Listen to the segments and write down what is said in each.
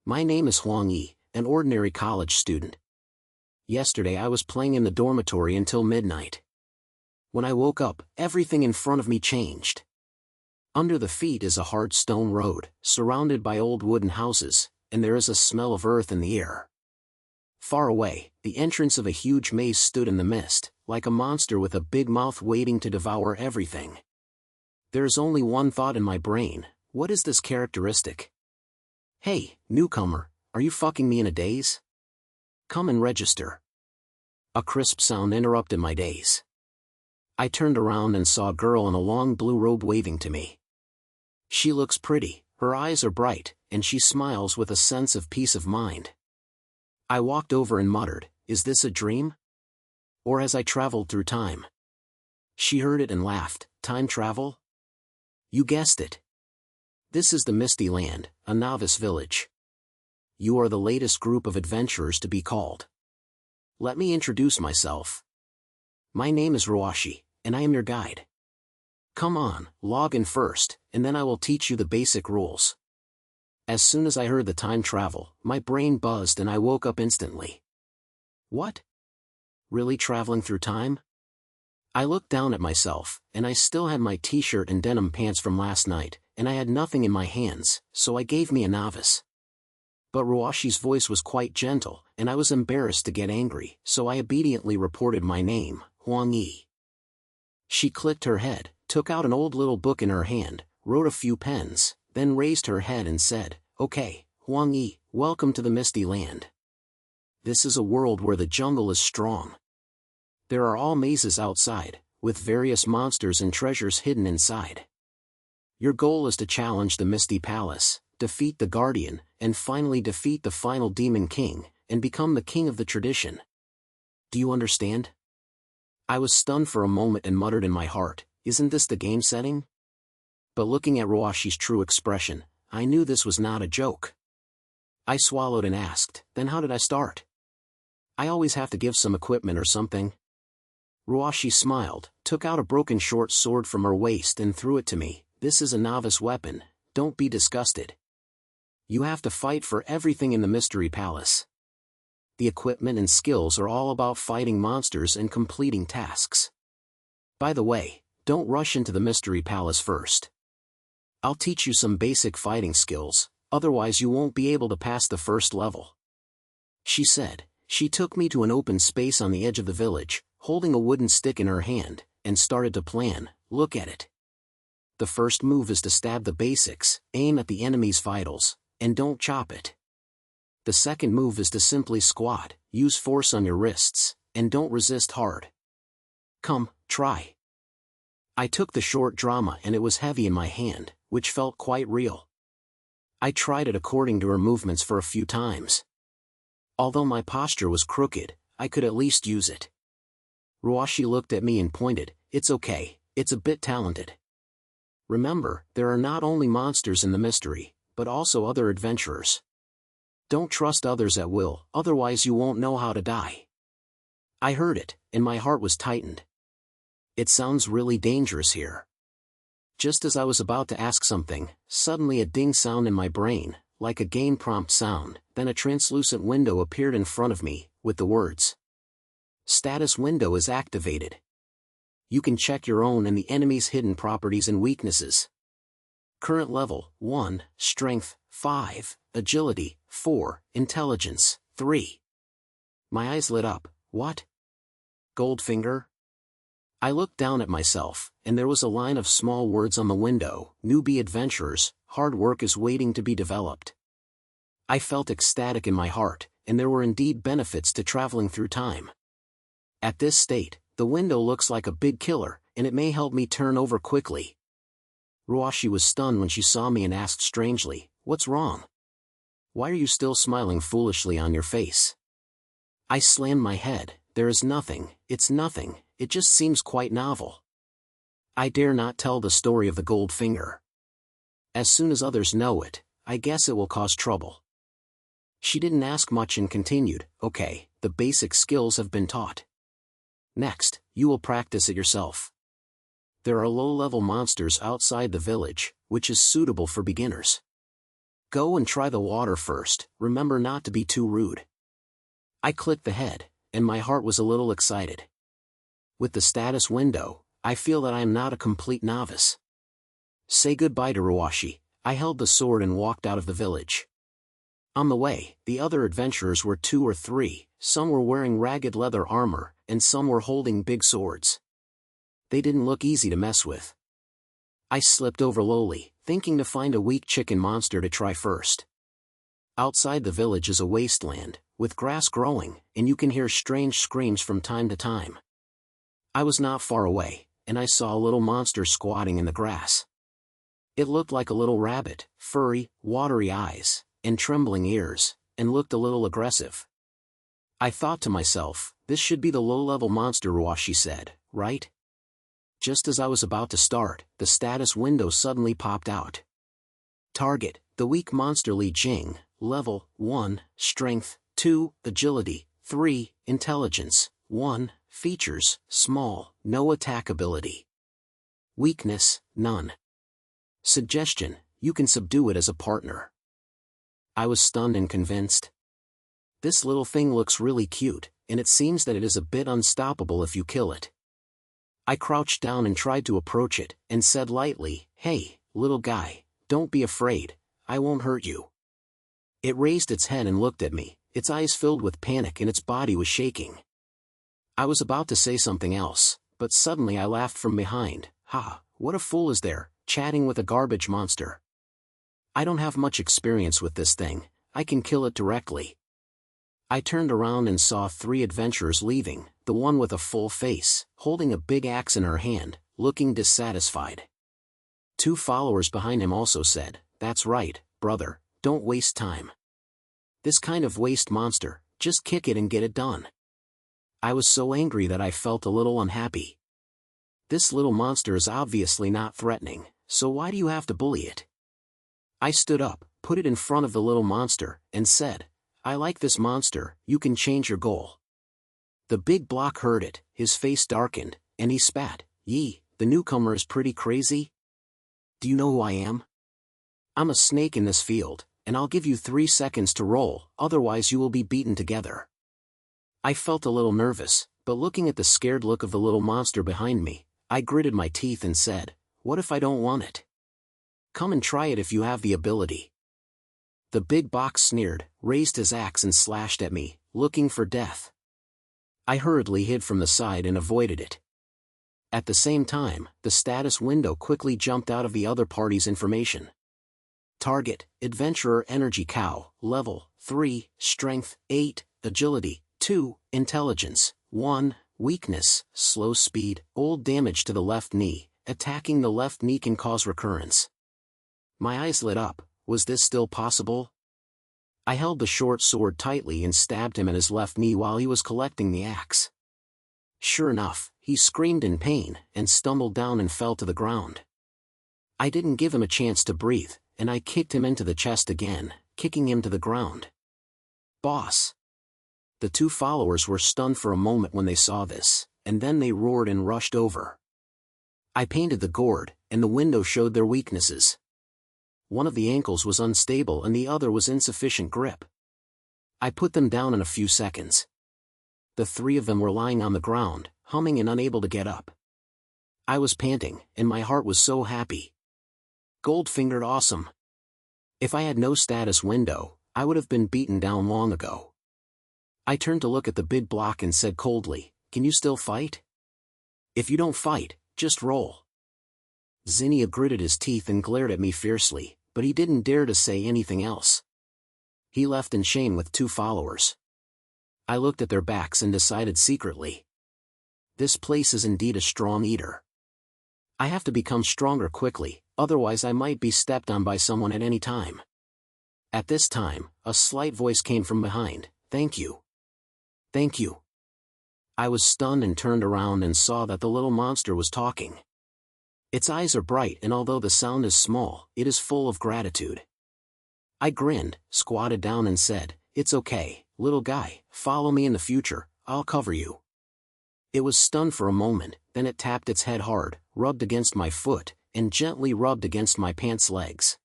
My name is Huang Yi, an ordinary college student. Yesterday I was playing in the dormitory until midnight. When I woke up, everything in front of me changed. Under the feet is a hard stone road, surrounded by old wooden houses, and there is a smell of earth in the air. Far away, the entrance of a huge maze stood in the mist, like a monster with a big mouth waiting to devour everything. There is only one thought in my brain: what is this characteristic? Hey, newcomer, are you fucking me in a daze? Come and register. A crisp sound interrupted my daze. I turned around and saw a girl in a long blue robe waving to me. She looks pretty, her eyes are bright, and she smiles with a sense of peace of mind. I walked over and muttered, "Is this a dream? Or has I traveled through time?" She heard it and laughed. "Time travel? You guessed it. This is the Misty Land, a novice village. You are the latest group of adventurers to be called. Let me introduce myself. My name is Ruashi, and I am your guide. Come on, log in first, and then I will teach you the basic rules." As soon as I heard the time travel, my brain buzzed and I woke up instantly. What? Really traveling through time? I looked down at myself, and I still had my t-shirt and denim pants from last night, and I had nothing in my hands, so I gave me a novice. But Ruashi's voice was quite gentle, and I was embarrassed to get angry, so I obediently reported my name, Huang Yi. She clicked her head, took out an old little book in her hand, wrote a few pens, then raised her head and said, "Okay, Huang Yi, welcome to the Misty Land. This is a world where the jungle is strong. There are all mazes outside, with various monsters and treasures hidden inside. Your goal is to challenge the Misty Palace, defeat the Guardian, and finally defeat the final Demon King, and become the king of the tradition. Do you understand?" I was stunned for a moment and muttered in my heart, "Isn't this the game setting?" But looking at Ruashi's true expression, I knew this was not a joke. I swallowed and asked, "Then how did I start? I always have to give some equipment or something?" Ruashi smiled, took out a broken short sword from her waist and threw it to me. "This is a novice weapon, don't be disgusted. You have to fight for everything in the Mystery Palace. The equipment and skills are all about fighting monsters and completing tasks. By the way, don't rush into the Mystery Palace first. I'll teach you some basic fighting skills, otherwise you won't be able to pass the first level." She said. She took me to an open space on the edge of the village, holding a wooden stick in her hand, and started to plan. "Look at it. The first move is to stab the basics, aim at the enemy's vitals, and don't chop it. The second move is to simply squat, use force on your wrists, and don't resist hard. Come, try." I took the short drama and it was heavy in my hand, which felt quite real. I tried it according to her movements for a few times. Although my posture was crooked, I could at least use it. Ruashi looked at me and pointed, "It's okay, it's a bit talented. Remember, there are not only monsters in the mystery, but also other adventurers. Don't trust others at will, otherwise you won't know how to die." I heard it, and my heart was tightened. It sounds really dangerous here. Just as I was about to ask something, suddenly a ding sound in my brain, like a game prompt sound, then a translucent window appeared in front of me, with the words, "Status window is activated. You can check your own and the enemy's hidden properties and weaknesses. Current level, 1, Strength, 5, Agility, 4, Intelligence, 3. My eyes lit up. What? Goldfinger? I looked down at myself, and there was a line of small words on the window, "Newbie adventurers, hard work is waiting to be developed." I felt ecstatic in my heart, and there were indeed benefits to traveling through time. At this state, the window looks like a big killer, and it may help me turn over quickly. Ruashi was stunned when she saw me and asked strangely, "What's wrong? Why are you still smiling foolishly on your face?" I slammed my head. "There is nothing, it's nothing, it just seems quite novel. I dare not tell the story of the gold finger. As soon as others know it, I guess it will cause trouble." She didn't ask much and continued, "Okay, the basic skills have been taught. Next, you will practice it yourself. There are low-level monsters outside the village, which is suitable for beginners. Go and try the water first, remember not to be too rude. I clicked the head, and my heart was a little excited. With the status window, I feel that I am not a complete novice. Say goodbye to Ruashi. I held the sword and walked out of the village. On the way, the other adventurers were 2 or 3, some were wearing ragged leather armor, and some were holding big swords. They didn't look easy to mess with. I slipped over lowly, thinking to find a weak chicken monster to try first. Outside the village is a wasteland, with grass growing, and you can hear strange screams from time to time. I was not far away, and I saw a little monster squatting in the grass. It looked like a little rabbit, furry, watery eyes, and trembling ears, and looked a little aggressive. I thought to myself, this should be the low-level monster Ruashi said, right? Just as I was about to start, the status window suddenly popped out. Target, the weak monster Li Jing, level 1, strength 2, agility 3, intelligence 1, features, small, no attack ability. Weakness, none. Suggestion, you can subdue it as a partner. I was stunned and convinced. This little thing looks really cute, and it seems that it is a bit unstoppable if you kill it. I crouched down and tried to approach it, and said lightly, "Hey, little guy, don't be afraid, I won't hurt you." It raised its head and looked at me, its eyes filled with panic and its body was shaking. I was about to say something else, but suddenly I laughed from behind. "Ha, what a fool is there, chatting with a garbage monster. I don't have much experience with this thing, I can kill it directly." I turned around and saw 3 adventurers leaving, the one with a full face, holding a big axe in her hand, looking dissatisfied. 2 followers behind him also said, "That's right, brother, don't waste time. This kind of waste monster, just kick it and get it done." I was so angry that I felt a little unhappy. This little monster is obviously not threatening, so why do you have to bully it? I stood up, put it in front of the little monster, and said, "I like this monster, you can change your goal." The big block heard it, his face darkened, and he spat, "Yi, the newcomer is pretty crazy? Do you know who I am? I'm a snake in this field, and I'll give you 3 seconds to roll, otherwise you will be beaten together." I felt a little nervous, but looking at the scared look of the little monster behind me, I gritted my teeth and said, "What if I don't want it? Come and try it if you have the ability." The big box sneered, raised his axe and slashed at me, looking for death. I hurriedly hid from the side and avoided it. At the same time, the status window quickly jumped out of the other party's information. Target, Adventurer Energy Cow, level 3, strength 8, agility 2, intelligence 1, weakness, slow speed, old damage to the left knee, attacking the left knee can cause recurrence. My eyes lit up, was this still possible? I held the short sword tightly and stabbed him at his left knee while he was collecting the axe. Sure enough, he screamed in pain, and stumbled down and fell to the ground. I didn't give him a chance to breathe, and I kicked him into the chest again, kicking him to the ground. "Boss!" The 2 followers were stunned for a moment when they saw this, and then they roared and rushed over. I painted the gourd, and the window showed their weaknesses. One of the ankles was unstable and the other was insufficient grip. I put them down in a few seconds. The 3 of them were lying on the ground, humming and unable to get up. I was panting, and my heart was so happy. Gold-fingered awesome. If I had no status window, I would have been beaten down long ago. I turned to look at the big block and said coldly, "Can you still fight? If you don't fight, just roll." Zinnia gritted his teeth and glared at me fiercely, but he didn't dare to say anything else. He left in shame with 2 followers. I looked at their backs and decided secretly. This place is indeed a strong eater. I have to become stronger quickly, otherwise I might be stepped on by someone at any time. At this time, a slight voice came from behind, "Thank you. Thank you." I was stunned and turned around and saw that the little monster was talking. Its eyes are bright and although the sound is small, it is full of gratitude. I grinned, squatted down and said, "It's okay, little guy, follow me in the future, I'll cover you." It was stunned for a moment, then it tapped its head hard, rubbed against my foot, and gently rubbed against my pants legs.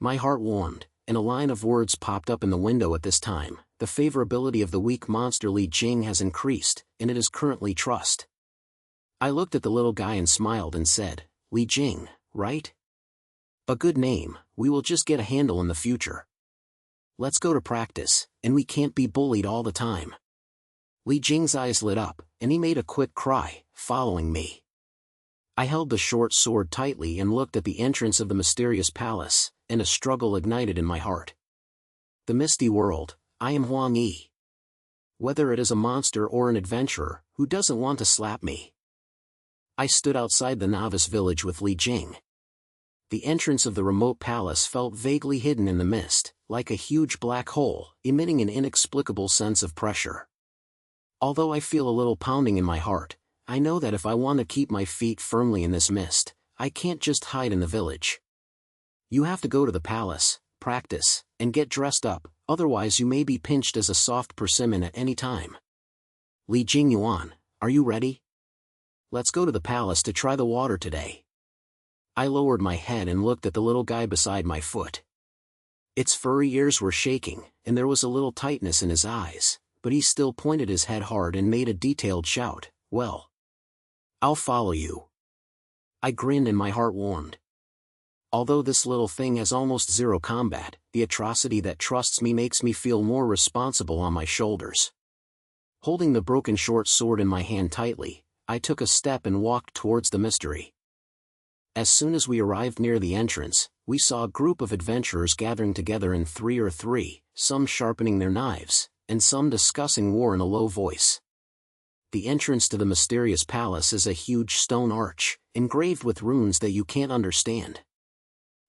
My heart warmed, and a line of words popped up in the window at this time. The favorability of the weak monster Li Jing has increased, and it is currently trust. I looked at the little guy and smiled and said, Li Jing, right? A good name. We will just get a handle in the future. Let's go to practice, and we can't be bullied all the time. Li Jing's eyes lit up, and he made a quick cry, following me. I held the short sword tightly and looked at the entrance of the mysterious palace, and a struggle ignited in my heart. The misty world. I am Huang Yi. Whether it is a monster or an adventurer, who doesn't want to slap me? I stood outside the novice village with Li Jing. The entrance of the remote palace felt vaguely hidden in the mist, like a huge black hole, emitting an inexplicable sense of pressure. Although I feel a little pounding in my heart, I know that if I want to keep my feet firmly in this mist, I can't just hide in the village. You have to go to the palace, practice, and get dressed up, otherwise you may be pinched as a soft persimmon at any time. Li Jing Yuan, are you ready? Let's go to the palace to try the water today. I lowered my head and looked at the little guy beside my foot. Its furry ears were shaking, and there was a little tightness in his eyes, but he still pointed his head hard and made a detailed shout, well. I'll follow you. I grinned and my heart warmed. Although this little thing has almost zero combat, the atrocity that trusts me makes me feel more responsible on my shoulders. Holding the broken short sword in my hand tightly, I took a step and walked towards the mystery. As soon as we arrived near the entrance, we saw a group of adventurers gathering together in 3 or 3, some sharpening their knives, and some discussing war in a low voice. The entrance to the mysterious palace is a huge stone arch, engraved with runes that you can't understand.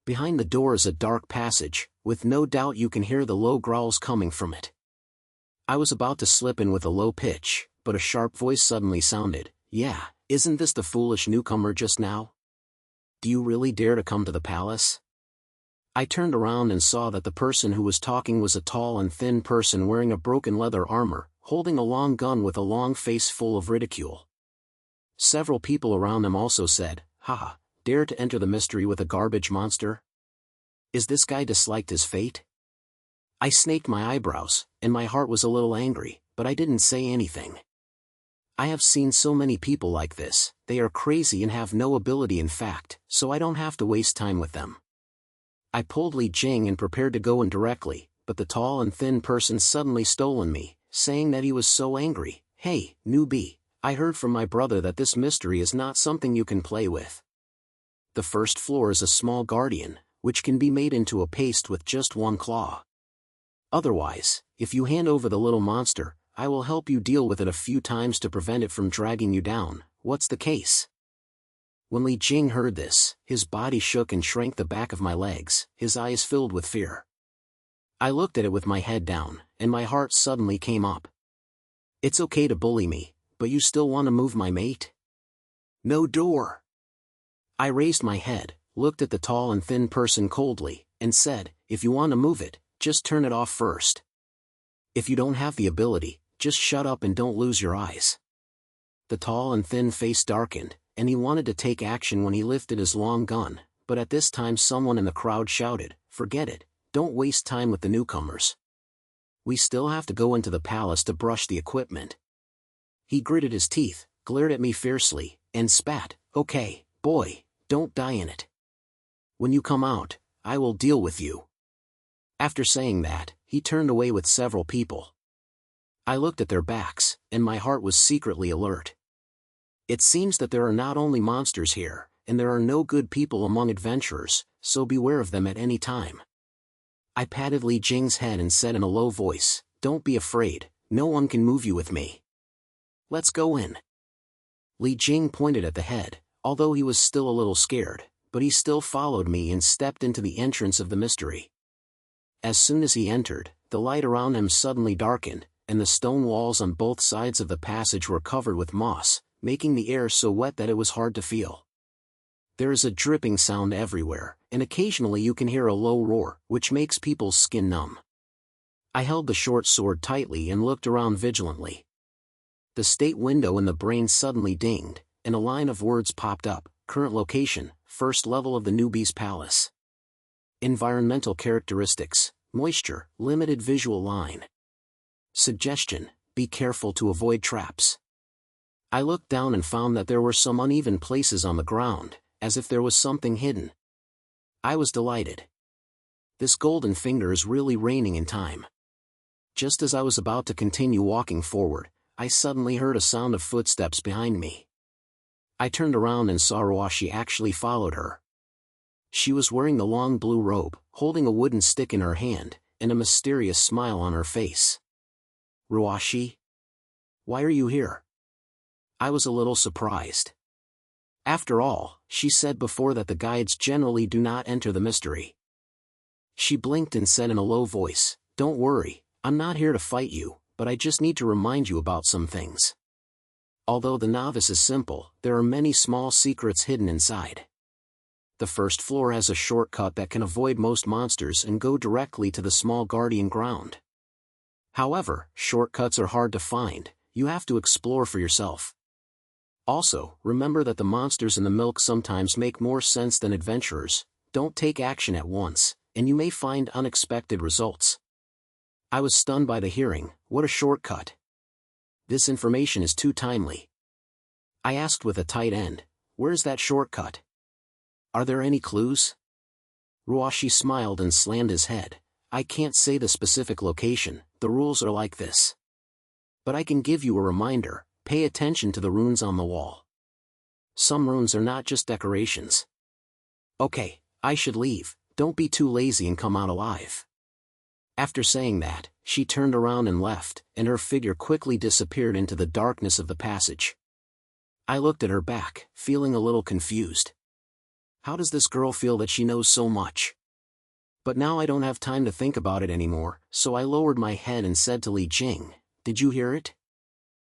Behind the door is a dark passage, with no doubt you can hear the low growls coming from it. I was about to slip in with a low pitch, but a sharp voice suddenly sounded, yeah, isn't this the foolish newcomer just now? Do you really dare to come to the palace? I turned around and saw that the person who was talking was a tall and thin person wearing a broken leather armor, holding a long gun with a long face full of ridicule. Several people around them also said, haha, dare to enter the mystery with a garbage monster? Is this guy disliked his fate? I snaked my eyebrows, and my heart was a little angry, but I didn't say anything. I have seen so many people like this, they are crazy and have no ability in fact, so I don't have to waste time with them. I pulled Li Jing and prepared to go in directly, but the tall and thin person suddenly stole me, saying that he was so angry. Hey, newbie, I heard from my brother that this mystery is not something you can play with. The first floor is a small guardian, which can be made into a paste with just one claw. Otherwise, if you hand over the little monster, I will help you deal with it a few times to prevent it from dragging you down. What's the case? When Li Jing heard this, his body shook and shrank the back of my legs, his eyes filled with fear. I looked at it with my head down, and my heart suddenly came up. It's okay to bully me, but you still want to move my mate? No door. I raised my head, looked at the tall and thin person coldly, and said, if you want to move it, just turn it off first. If you don't have the ability, just shut up and don't lose your eyes. The tall and thin face darkened, and he wanted to take action when he lifted his long gun, but at this time someone in the crowd shouted, forget it, don't waste time with the newcomers. We still have to go into the palace to brush the equipment. He gritted his teeth, glared at me fiercely, and spat, okay, boy, don't die in it. When you come out, I will deal with you. After saying that, he turned away with several people. I looked at their backs, and my heart was secretly alert. It seems that there are not only monsters here, and there are no good people among adventurers, so beware of them at any time. I patted Li Jing's head and said in a low voice, don't be afraid, no one can move you with me. Let's go in. Li Jing pointed at the head, although he was still a little scared, but he still followed me and stepped into the entrance of the mystery. As soon as he entered, the light around him suddenly darkened, and the stone walls on both sides of the passage were covered with moss, making the air so wet that it was hard to feel. There is a dripping sound everywhere, and occasionally you can hear a low roar, which makes people's skin numb. I held the short sword tightly and looked around vigilantly. The state window in the brain suddenly dinged, and a line of words popped up, current location, first level of the newbie's palace. Environmental characteristics: moisture, limited visual line. Suggestion: be careful to avoid traps. I looked down and found that there were some uneven places on the ground, as if there was something hidden. I was delighted. This golden finger is really reigning in time. Just as I was about to continue walking forward, I suddenly heard a sound of footsteps behind me. I turned around and saw Ruashi actually followed her. She was wearing the long blue robe, holding a wooden stick in her hand, and a mysterious smile on her face. Ruashi? Why are you here? I was a little surprised. After all, she said before that the guides generally do not enter the mystery. She blinked and said in a low voice, "Don't worry, I'm not here to fight you, but I just need to remind you about some things. Although the novice is simple, there are many small secrets hidden inside. The first floor has a shortcut that can avoid most monsters and go directly to the small guardian ground. However, shortcuts are hard to find, you have to explore for yourself. Also, remember that the monsters in the milk sometimes make more sense than adventurers. Don't take action at once, and you may find unexpected results." I was stunned by the hearing. What a shortcut. This information is too timely. I asked with a tight end, "Where's that shortcut? Are there any clues?" Ruashi smiled and slammed his head. "I can't say the specific location, the rules are like this. But I can give you a reminder. Pay attention to the runes on the wall. Some runes are not just decorations." "Okay, I should leave, don't be too lazy and come out alive." After saying that, she turned around and left, and her figure quickly disappeared into the darkness of the passage. I looked at her back, feeling a little confused. How does this girl feel that she knows so much? But now I don't have time to think about it anymore, so I lowered my head and said to Li Jing, "Did you hear it?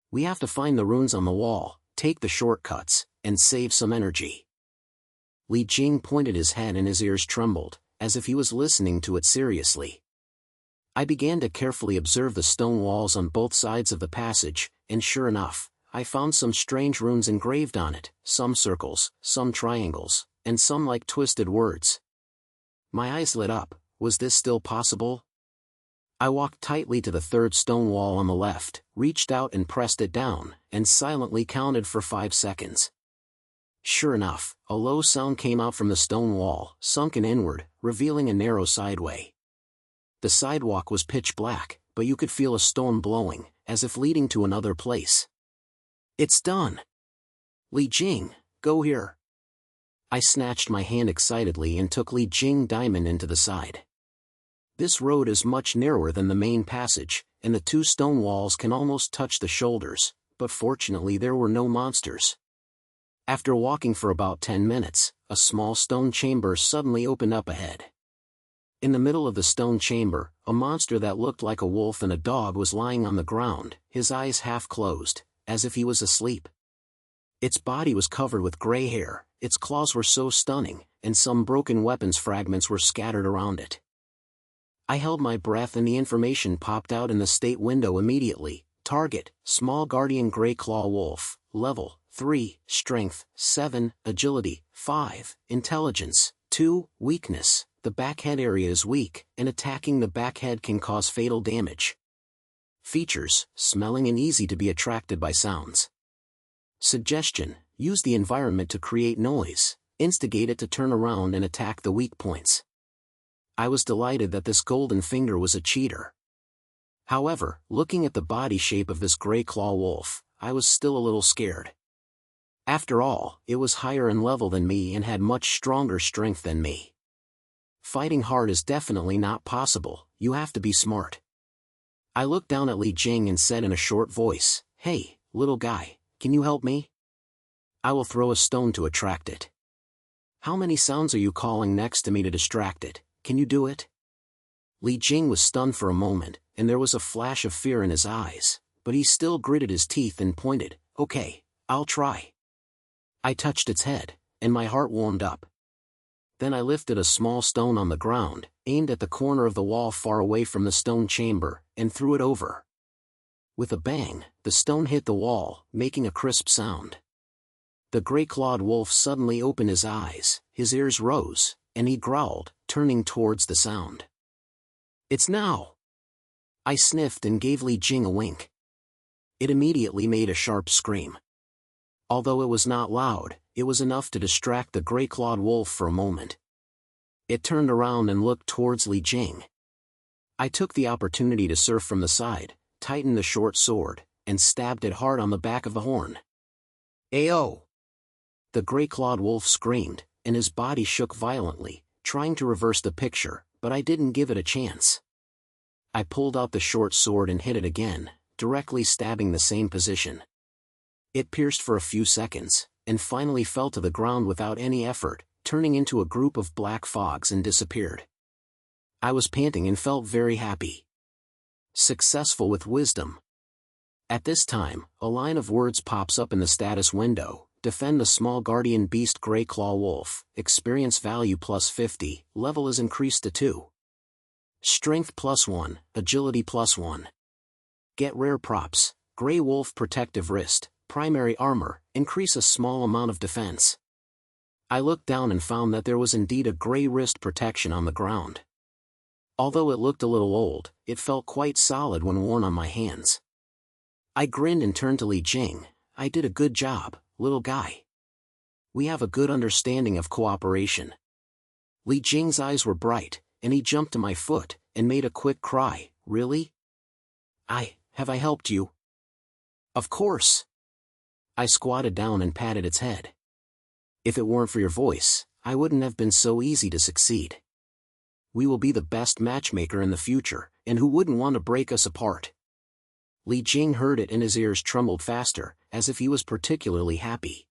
We have to find the runes on the wall, take the shortcuts, and save some energy." Li Jing pointed his head and his ears trembled, as if he was listening to it seriously. I began to carefully observe the stone walls on both sides of the passage, and sure enough, I found some strange runes engraved on it, some circles, some triangles, and some like twisted words. My eyes lit up. Was this still possible? I walked tightly to the third stone wall on the left, reached out and pressed it down, and silently counted for 5 seconds. Sure enough, a low sound came out from the stone wall, sunken inward, revealing a narrow sideway. The sidewalk was pitch black, but you could feel a storm blowing, as if leading to another place. "It's done! Li Jing, go here!" I snatched my hand excitedly and took Li Jing Diamond into the side. This road is much narrower than the main passage, and the 2 stone walls can almost touch the shoulders, but fortunately there were no monsters. After walking for about 10 minutes, a small stone chamber suddenly opened up ahead. In the middle of the stone chamber, a monster that looked like a wolf and a dog was lying on the ground, his eyes half closed, as if he was asleep. Its body was covered with gray hair, its claws were so stunning, and some broken weapons fragments were scattered around it. I held my breath and the information popped out in the state window immediately. Target, small guardian gray claw wolf, level 3, strength 7, agility 5, intelligence 2, weakness. The back head area is weak, and attacking the back head can cause fatal damage. Features, smelling and easy to be attracted by sounds. Suggestion, use the environment to create noise, instigate it to turn around and attack the weak points. I was delighted that this golden finger was a cheater. However, looking at the body shape of this gray claw wolf, I was still a little scared. After all, it was higher in level than me and had much stronger strength than me. Fighting hard is definitely not possible, you have to be smart. I looked down at Li Jing and said in a short voice, "Hey, little guy, can you help me? I will throw a stone to attract it." "How many sounds are you calling next to me to distract it? Can you do it?" Li Jing was stunned for a moment, and there was a flash of fear in his eyes, but he still gritted his teeth and pointed, "Okay, I'll try." I touched its head, and my heart warmed up. Then I lifted a small stone on the ground, aimed at the corner of the wall far away from the stone chamber, and threw it over. With a bang, the stone hit the wall, making a crisp sound. The gray-clawed wolf suddenly opened his eyes, his ears rose, and he growled, turning towards the sound. "It's now!" I sniffed and gave Li Jing a wink. It immediately made a sharp scream. Although it was not loud, it was enough to distract the gray-clawed wolf for a moment. It turned around and looked towards Li Jing. I took the opportunity to surf from the side, tightened the short sword, and stabbed it hard on the back of the horn. "Ayo!" The gray-clawed wolf screamed, and his body shook violently, trying to reverse the picture, but I didn't give it a chance. I pulled out the short sword and hit it again, directly stabbing the same position. It pierced for a few seconds, and finally fell to the ground without any effort, turning into a group of black fogs and disappeared. I was panting and felt very happy. Successful with wisdom. At this time, a line of words pops up in the status window. Defend the small guardian beast gray claw wolf, experience value +50, level is increased to 2. Strength +1, agility +1. Get rare props, gray wolf protective wrist, primary armor, increase a small amount of defense. I looked down and found that there was indeed a gray wrist protection on the ground. Although it looked a little old, it felt quite solid when worn on my hands. I grinned and turned to Li Jing. "I did a good job, little guy. We have a good understanding of cooperation." Li Jing's eyes were bright, and he jumped to my foot, and made a quick cry, "Really? Have I helped you?" "Of course." I squatted down and patted its head. "If it weren't for your voice, I wouldn't have been so easy to succeed. We will be the best matchmaker in the future, and who wouldn't want to break us apart?" Li Jing heard it and his ears trembled faster, as if he was particularly happy.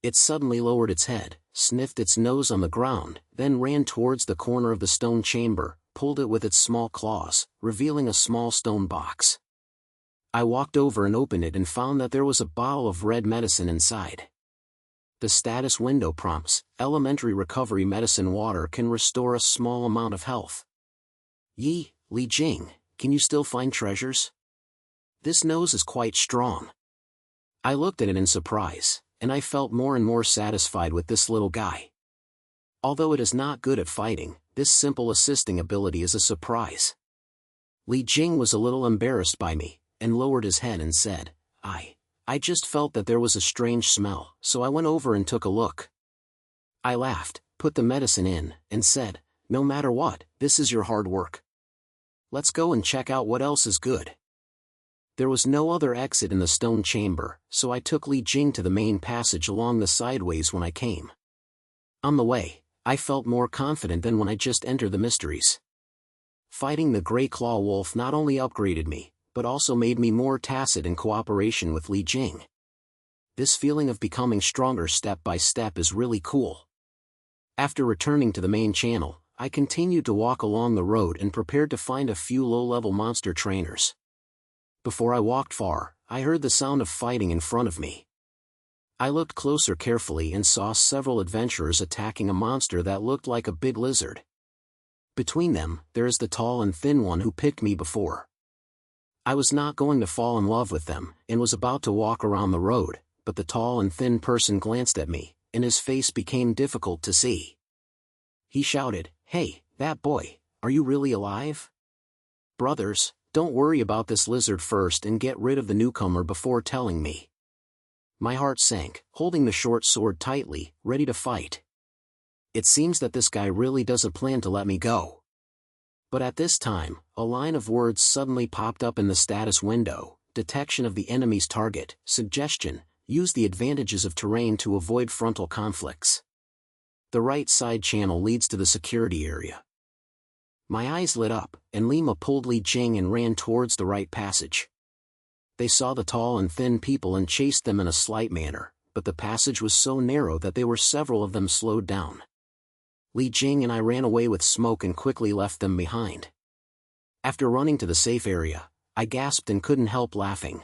It suddenly lowered its head, sniffed its nose on the ground, then ran towards the corner of the stone chamber, pulled it with its small claws, revealing a small stone box. I walked over and opened it and found that there was a bottle of red medicine inside. The status window prompts, elementary recovery medicine water can restore a small amount of health. Li Jing, can you still find treasures? This nose is quite strong." I looked at it in surprise, and I felt more and more satisfied with this little guy. Although it is not good at fighting, this simple assisting ability is a surprise. Li Jing was a little embarrassed by me, and lowered his head and said, I just felt that there was a strange smell, so I went over and took a look." I laughed, put the medicine in, and said, "No matter what, this is your hard work. Let's go and check out what else is good." There was no other exit in the stone chamber, so I took Li Jing to the main passage along the sideways when I came. On the way, I felt more confident than when I just entered the mysteries. Fighting the gray claw wolf not only upgraded me, but also made me more tacit in cooperation with Li Jing. This feeling of becoming stronger step by step is really cool. After returning to the main channel, I continued to walk along the road and prepared to find a few low-level monster trainers. Before I walked far, I heard the sound of fighting in front of me. I looked closer carefully and saw several adventurers attacking a monster that looked like a big lizard. Between them, there is the tall and thin one who picked me before. I was not going to fall in love with them, and was about to walk around the road, but the tall and thin person glanced at me, and his face became difficult to see. He shouted, "Hey, that boy, are you really alive? Brothers, don't worry about this lizard first and get rid of the newcomer before telling me." My heart sank, holding the short sword tightly, ready to fight. It seems that this guy really doesn't plan to let me go. But at this time, a line of words suddenly popped up in the status window: detection of the enemy's target, suggestion, use the advantages of terrain to avoid frontal conflicts. The right side channel leads to the security area. My eyes lit up, and Lima pulled Li Jing and ran towards the right passage. They saw the tall and thin people and chased them in a slight manner, but the passage was so narrow that several of them slowed down. Li Jing and I ran away with smoke and quickly left them behind. After running to the safe area, I gasped and couldn't help laughing.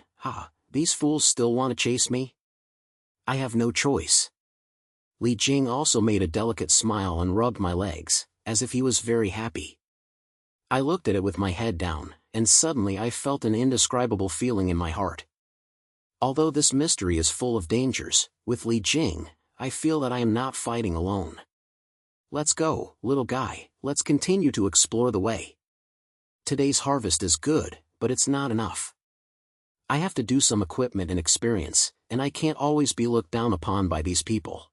These fools still want to chase me? I have no choice. Li Jing also made a delicate smile and rubbed my legs, as if he was very happy. I looked at it with my head down, and suddenly I felt an indescribable feeling in my heart. Although this mystery is full of dangers, with Li Jing, I feel that I am not fighting alone. Let's go, little guy, let's continue to explore the way. Today's harvest is good, but it's not enough. I have to do some equipment and experience, and I can't always be looked down upon by these people.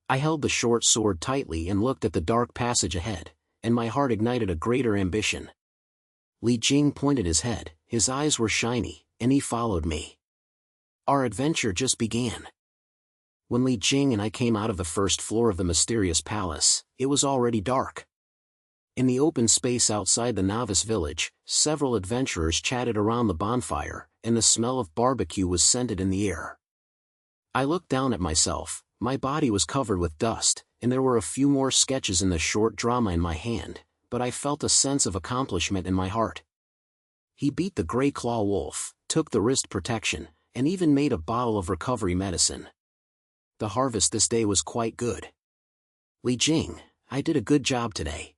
I held the short sword tightly and looked at the dark passage ahead, and my heart ignited a greater ambition. Li Jing pointed his head, his eyes were shiny, and he followed me. Our adventure just began. When Li Jing and I came out of the first floor of the mysterious palace, it was already dark. In the open space outside the novice village, several adventurers chatted around the bonfire, and the smell of barbecue was scented in the air. I looked down at myself, my body was covered with dust, and there were a few more sketches in the short drama in my hand, but I felt a sense of accomplishment in my heart. He beat the gray claw wolf, took the wrist protection, and even made a bottle of recovery medicine. The harvest this day was quite good. Li Jing, I did a good job today.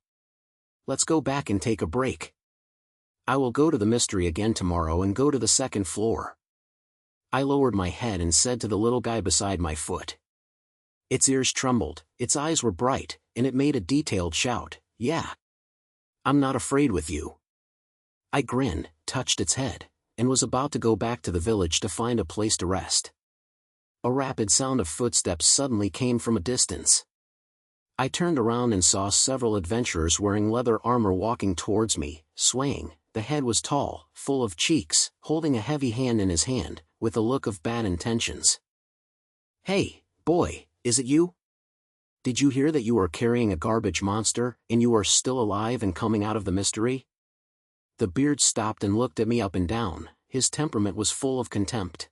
Let's go back and take a break. I will go to the mystery again tomorrow and go to the second floor. I lowered my head and said to the little guy beside my foot. Its ears trembled, its eyes were bright, and it made a detailed shout, "Yeah. I'm not afraid with you." I grinned, touched its head, and was about to go back to the village to find a place to rest. A rapid sound of footsteps suddenly came from a distance. I turned around and saw several adventurers wearing leather armor walking towards me, swaying. The head was tall, full of cheeks, holding a heavy hand in his hand, with a look of bad intentions. "Hey, boy, is it you? Did you hear that you are carrying a garbage monster, and you are still alive and coming out of the mystery?" The beard stopped and looked at me up and down, his temperament was full of contempt.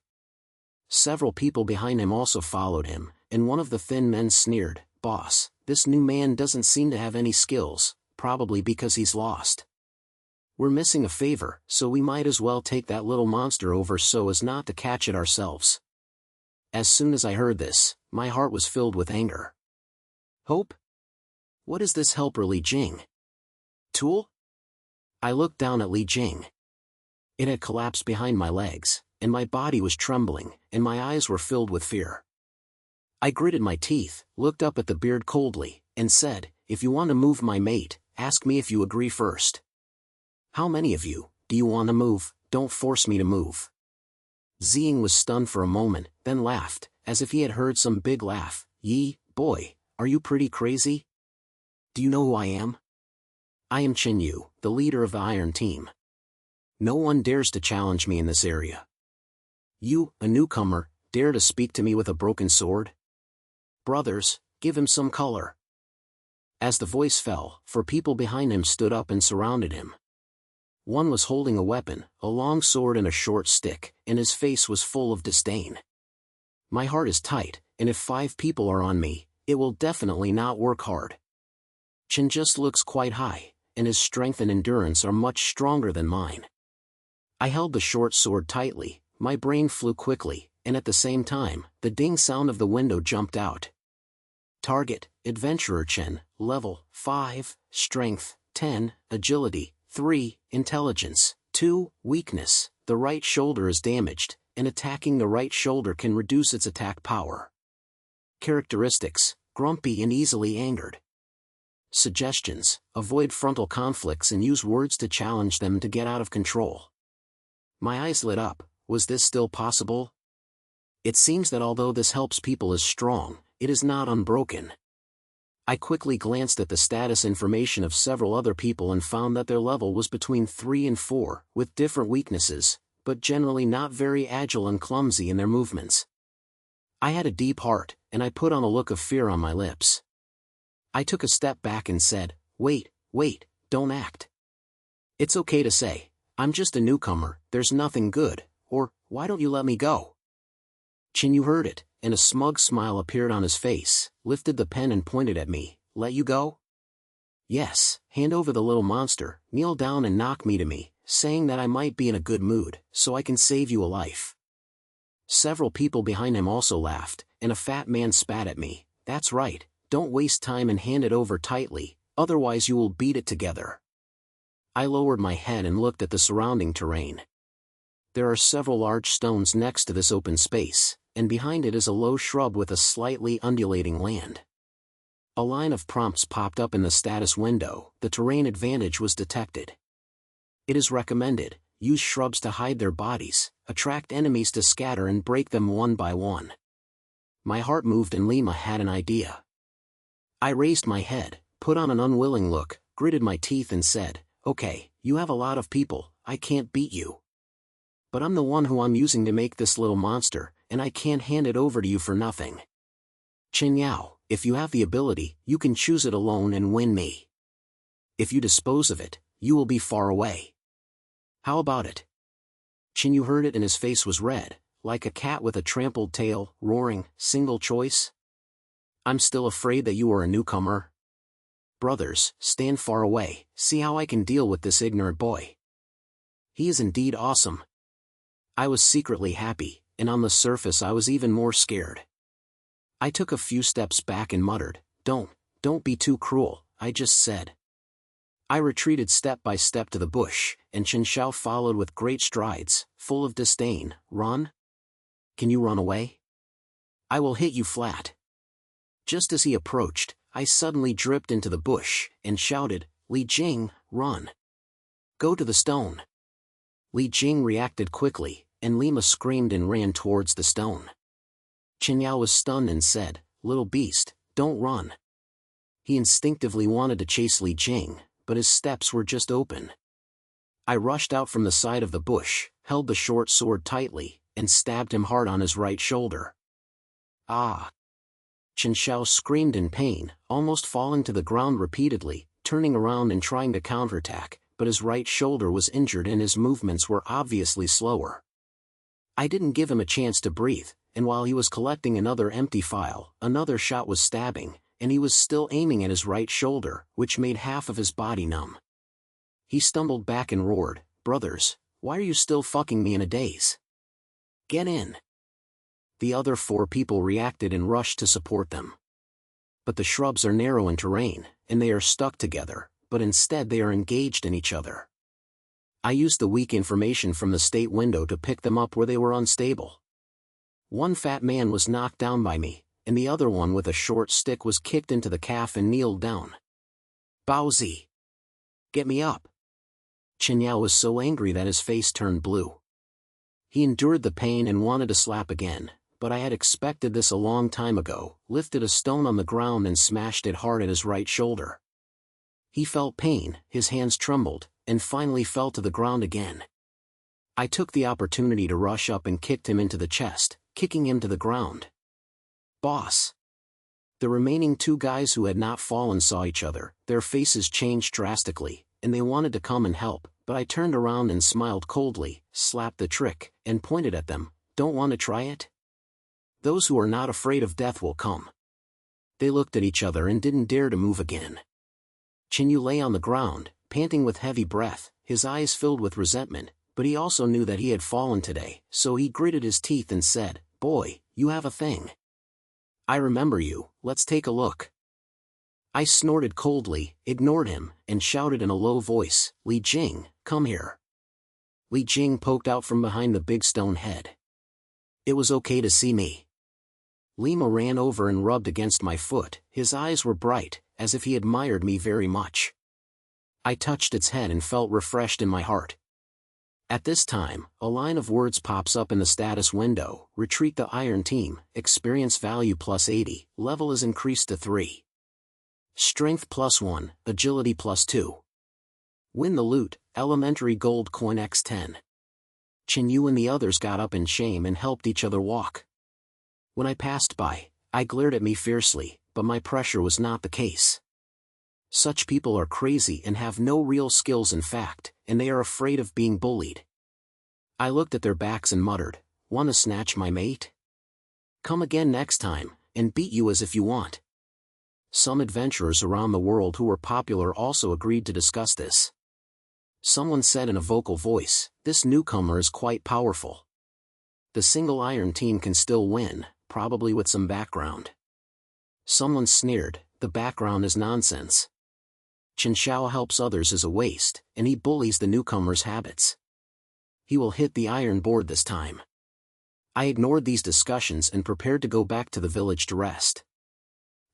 Several people behind him also followed him, and one of the thin men sneered, "Boss, this new man doesn't seem to have any skills, probably because he's lost. We're missing a favor, so we might as well take that little monster over so as not to catch it ourselves." As soon as I heard this, my heart was filled with anger. Hope? What is this helper Li Jing? Tool? I looked down at Li Jing. It had collapsed behind my legs, and my body was trembling, and my eyes were filled with fear. I gritted my teeth, looked up at the beard coldly, and said, "If you want to move my mate, ask me if you agree first. How many of you, do you want to move? Don't force me to move." Ziying was stunned for a moment, then laughed, as if he had heard some big laugh. "Yi, boy, are you pretty crazy? Do you know who I am? I am Chen Yu, the leader of the Iron Team. No one dares to challenge me in this area. You, a newcomer, dare to speak to me with a broken sword? Brothers, give him some color." As the voice fell, 4 people behind him stood up and surrounded him. One was holding a weapon, a long sword and a short stick, and his face was full of disdain. My heart is tight, and if 5 people are on me, it will definitely not work hard. Chen just looks quite high, and his strength and endurance are much stronger than mine. I held the short sword tightly, my brain flew quickly, and at the same time, the ding sound of the window jumped out. Target, Adventurer Chen, level 5, strength 10, agility 3, intelligence 2, weakness. The right shoulder is damaged, and attacking the right shoulder can reduce its attack power. Characteristics, grumpy and easily angered. Suggestions, avoid frontal conflicts and use words to challenge them to get out of control. My eyes lit up, was this still possible? It seems that although this helps people is strong, it is not unbroken. I quickly glanced at the status information of several other people and found that their level was between 3 and 4, with different weaknesses, but generally not very agile and clumsy in their movements. I had a deep heart, and I put on a look of fear on my lips. I took a step back and said, wait, don't act. It's okay to say, "I'm just a newcomer, there's nothing good," or, "Why don't you let me go?" Chen Yu heard it, and a smug smile appeared on his face, lifted the pen and pointed at me. "Let you go?" "Yes, hand over the little monster, kneel down and knock me to me, saying that I might be in a good mood, so I can save you a life." Several people behind him also laughed, and a fat man spat at me. "That's right, don't waste time and hand it over tightly, otherwise you will beat it together." I lowered my head and looked at the surrounding terrain. There are several large stones next to this open space, and behind it is a low shrub with a slightly undulating land. A line of prompts popped up in the status window. The terrain advantage was detected. It is recommended, use shrubs to hide their bodies, attract enemies to scatter and break them one by one. My heart moved and Lima had an idea. I raised my head, put on an unwilling look, gritted my teeth and said, okay, you have a lot of people, I can't beat you. But I'm the one who I'm using to make this little monster, and I can't hand it over to you for nothing. Chen Yao, if you have the ability, you can choose it alone and win me. If you dispose of it, you will be far away. How about it? Chen Yu heard it and his face was red, like a cat with a trampled tail, roaring, single choice? I'm still afraid that you are a newcomer. Brothers, stand far away, see how I can deal with this ignorant boy. He is indeed awesome. I was secretly happy, and on the surface I was even more scared. I took a few steps back and muttered, don't be too cruel, I just said. I retreated step by step to the bush, and Chen Xiao followed with great strides, full of disdain. Run? Can you run away? I will hit you flat. Just as he approached, I suddenly dripped into the bush, and shouted, Li Jing, run. Go to the stone. Li Jing reacted quickly, and Lima screamed and ran towards the stone. Chen Yao was stunned and said, little beast, don't run. He instinctively wanted to chase Li Jing, but his steps were just open. I rushed out from the side of the bush, held the short sword tightly, and stabbed him hard on his right shoulder. Ah! Chen Xiao screamed in pain, almost falling to the ground repeatedly, turning around and trying to counterattack, but his right shoulder was injured and his movements were obviously slower. I didn't give him a chance to breathe, and while he was collecting another empty file, another shot was stabbing, and he was still aiming at his right shoulder, which made half of his body numb. He stumbled back and roared, brothers, why are you still fucking me in a daze? Get in. The other 4 people reacted and rushed to support them. But the shrubs are narrow in terrain, and they are stuck together, but instead they are engaged in each other. I used the weak information from the state window to pick them up where they were unstable. One fat man was knocked down by me, and the other one with a short stick was kicked into the calf and kneeled down. Baozi! Get me up! Chen Yao was so angry that his face turned blue. He endured the pain and wanted to slap again, but I had expected this a long time ago, lifted a stone on the ground and smashed it hard at his right shoulder. He felt pain, his hands trembled, and finally fell to the ground again. I took the opportunity to rush up and kicked him into the chest, kicking him to the ground. Boss! The remaining 2 guys who had not fallen saw each other, their faces changed drastically, and they wanted to come and help, but I turned around and smiled coldly, slapped the trick, and pointed at them, don't want to try it? Those who are not afraid of death will come. They looked at each other and didn't dare to move again. Chen Yu lay on the ground, panting with heavy breath, his eyes filled with resentment, but he also knew that he had fallen today, so he gritted his teeth and said, boy, you have a thing. I remember you, let's take a look. I snorted coldly, ignored him, and shouted in a low voice, Li Jing, come here. Li Jing poked out from behind the big stone head. It was okay to see me. Lima ran over and rubbed against my foot, his eyes were bright, as if he admired me very much. I touched its head and felt refreshed in my heart. At this time, a line of words pops up in the status window, retreat the Iron Team, experience value plus 80, level is increased to 3. Strength plus 1, agility plus 2. Win the loot, elementary gold coin x10. Chen Yu and the others got up in shame and helped each other walk. When I passed by, I glared at me fiercely, but my pressure was not the case. Such people are crazy and have no real skills in fact, and they are afraid of being bullied. I looked at their backs and muttered, wanna snatch my mate? Come again next time, and beat you as if you want. Some adventurers around the world who were popular also agreed to discuss this. Someone said in a vocal voice, this newcomer is quite powerful. The single Iron Team can still win, probably with some background. Someone sneered, the background is nonsense. Chen Xiao helps others as a waste, and he bullies the newcomer's habits. He will hit the iron board this time. I ignored these discussions and prepared to go back to the village to rest.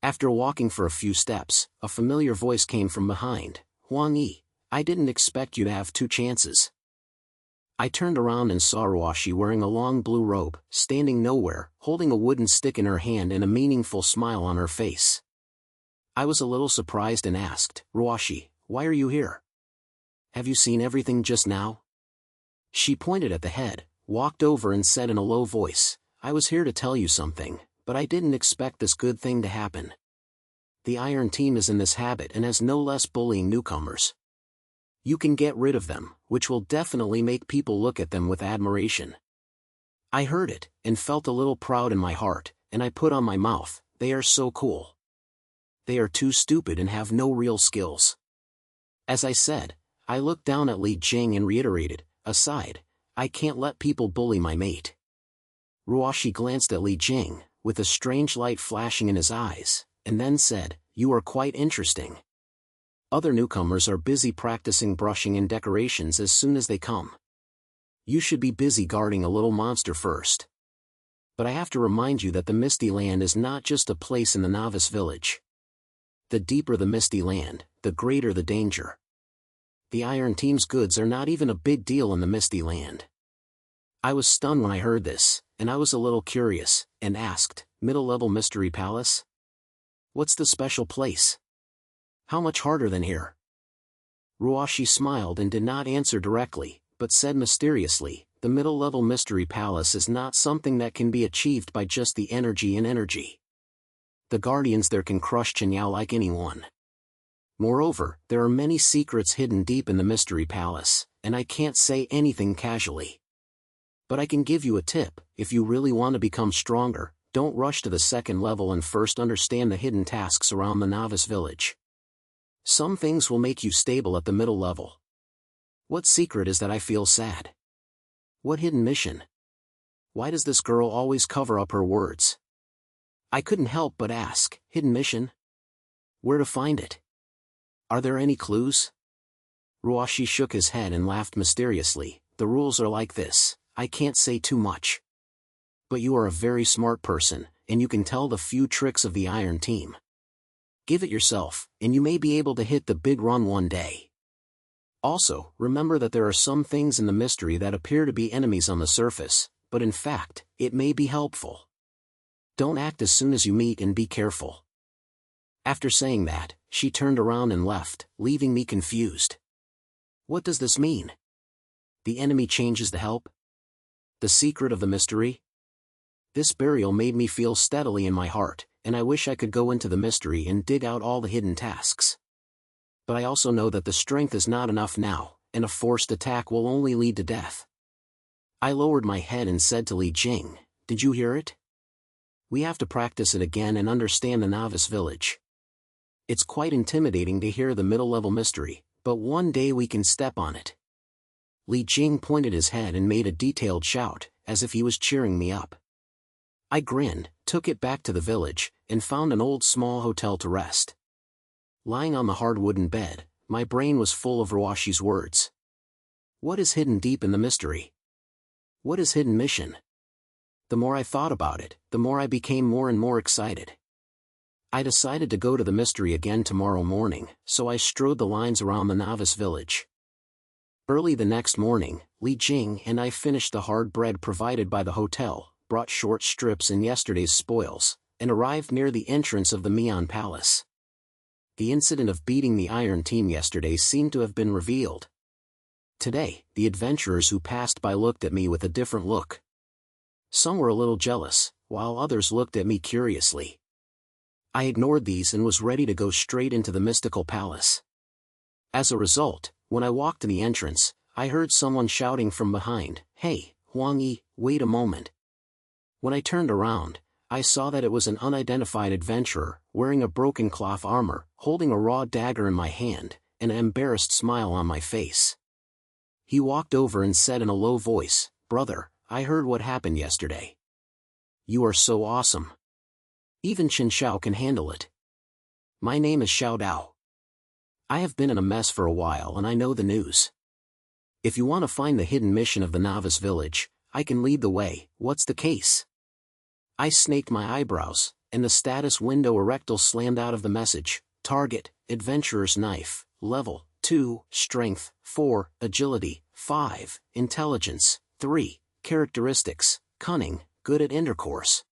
After walking for a few steps, a familiar voice came from behind. Huang Yi, I didn't expect you to have two chances. I turned around and saw Ruoshi wearing a long blue robe, standing nowhere, holding a wooden stick in her hand and a meaningful smile on her face. I was a little surprised and asked, Ruoshi, why are you here? Have you seen everything just now? She pointed at the head, walked over and said in a low voice, I was here to tell you something, but I didn't expect this good thing to happen. The Iron Team is in this habit and has no less bullying newcomers. You can get rid of them, which will definitely make people look at them with admiration. I heard it, and felt a little proud in my heart, and I put on my mouth, they are so cool. They are too stupid and have no real skills. As I said, I looked down at Li Jing and reiterated, aside, I can't let people bully my mate. Ruoshi glanced at Li Jing, with a strange light flashing in his eyes, and then said, you are quite interesting. Other newcomers are busy practicing brushing and decorations as soon as they come. You should be busy guarding a little monster first. But I have to remind you that the Misty Land is not just a place in the novice village. The deeper the Misty Land, the greater the danger. The Iron Team's goods are not even a big deal in the Misty Land. I was stunned when I heard this, and I was a little curious, and asked, Middle-level Mystery Palace? What's the special place? How much harder than here? Ruoshi smiled and did not answer directly, but said mysteriously, the middle-level Mystery Palace is not something that can be achieved by just the energy and energy. The guardians there can crush Qinyao like anyone. Moreover, there are many secrets hidden deep in the Mystery Palace, and I can't say anything casually. But I can give you a tip, if you really want to become stronger, don't rush to the second level and first understand the hidden tasks around the novice village. Some things will make you stable at the middle level. What secret is that I feel sad? What hidden mission? Why does this girl always cover up her words? I couldn't help but ask, hidden mission? Where to find it? Are there any clues? Ruoshi shook his head and laughed mysteriously, the rules are like this, I can't say too much. But you are a very smart person, and you can tell the few tricks of the Iron Team. Give it yourself, and you may be able to hit the big run one day. Also, remember that there are some things in the mystery that appear to be enemies on the surface, but in fact, it may be helpful. Don't act as soon as you meet and be careful. After saying that, she turned around and left, leaving me confused. What does this mean? The enemy changes to help? The secret of the mystery? This burial made me feel steadily in my heart, and I wish I could go into the mystery and dig out all the hidden tasks. But I also know that the strength is not enough now, and a forced attack will only lead to death. I lowered my head and said to Li Jing, did you hear it? We have to practice it again and understand the novice village. It's quite intimidating to hear the middle-level mystery, but one day we can step on it. Li Jing pointed his head and made a detailed shout, as if he was cheering me up. I grinned, took it back to the village, and found an old small hotel to rest. Lying on the hard wooden bed, my brain was full of Ruoshi's words. What is hidden deep in the mystery? What is hidden mission? The more I thought about it, the more I became more and more excited. I decided to go to the mystery again tomorrow morning, so I strode the lines around the novice village. Early the next morning, Li Jing and I finished the hard bread provided by the hotel, brought short strips and yesterday's spoils, and arrived near the entrance of the Mian Palace. The incident of beating the Iron Team yesterday seemed to have been revealed. Today, the adventurers who passed by looked at me with a different look. Some were a little jealous, while others looked at me curiously. I ignored these and was ready to go straight into the mystical palace. As a result, when I walked to the entrance, I heard someone shouting from behind, "Hey, Huang Yi, wait a moment." When I turned around, I saw that it was an unidentified adventurer, wearing a broken cloth armor, holding a raw dagger in my hand, and an embarrassed smile on my face. He walked over and said in a low voice, "Brother, I heard what happened yesterday. You are so awesome. Even Qin Xiao can handle it. My name is Xiao Dao. I have been in a mess for a while and I know the news. If you want to find the hidden mission of the novice village, I can lead the way, what's the case?" I snaked my eyebrows, and the status window erectile slammed out of the message. Target, Adventurer's Knife, Level 2, Strength 4, Agility 5, Intelligence 3, Characteristics, Cunning, Good at Intercourse.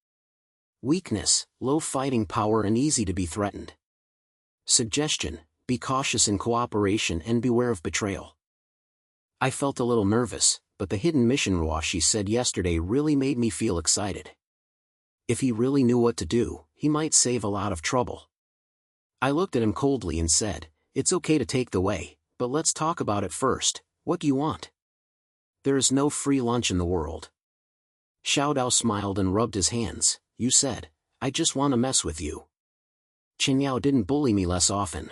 Weakness, Low fighting power and easy to be threatened. Suggestion, Be cautious in cooperation and beware of betrayal. I felt a little nervous, but the hidden mission Huang said yesterday really made me feel excited. If he really knew what to do, he might save a lot of trouble. I looked at him coldly and said, "It's okay to take the way, but let's talk about it first. What do you want?" "There is no free lunch in the world." Xiao Dao smiled and rubbed his hands. "You said, I just want to mess with you. Chen Yao didn't bully me less often.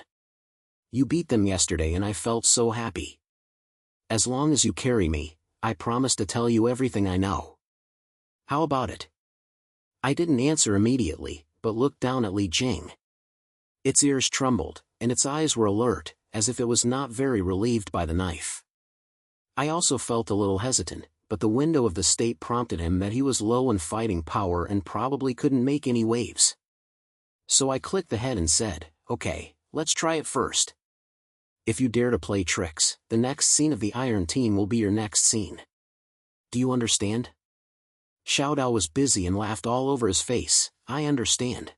You beat them yesterday and I felt so happy. As long as you carry me, I promise to tell you everything I know. How about it?" I didn't answer immediately, but looked down at Li Jing. Its ears trembled, and its eyes were alert, as if it was not very relieved by the knife. I also felt a little hesitant, but the window of the state prompted him that he was low in fighting power and probably couldn't make any waves. So I clicked the head and said, "Okay, let's try it first. If you dare to play tricks, the next scene of the Iron Team will be your next scene. Do you understand?" Xiao Dao was busy and laughed all over his face. "I understand.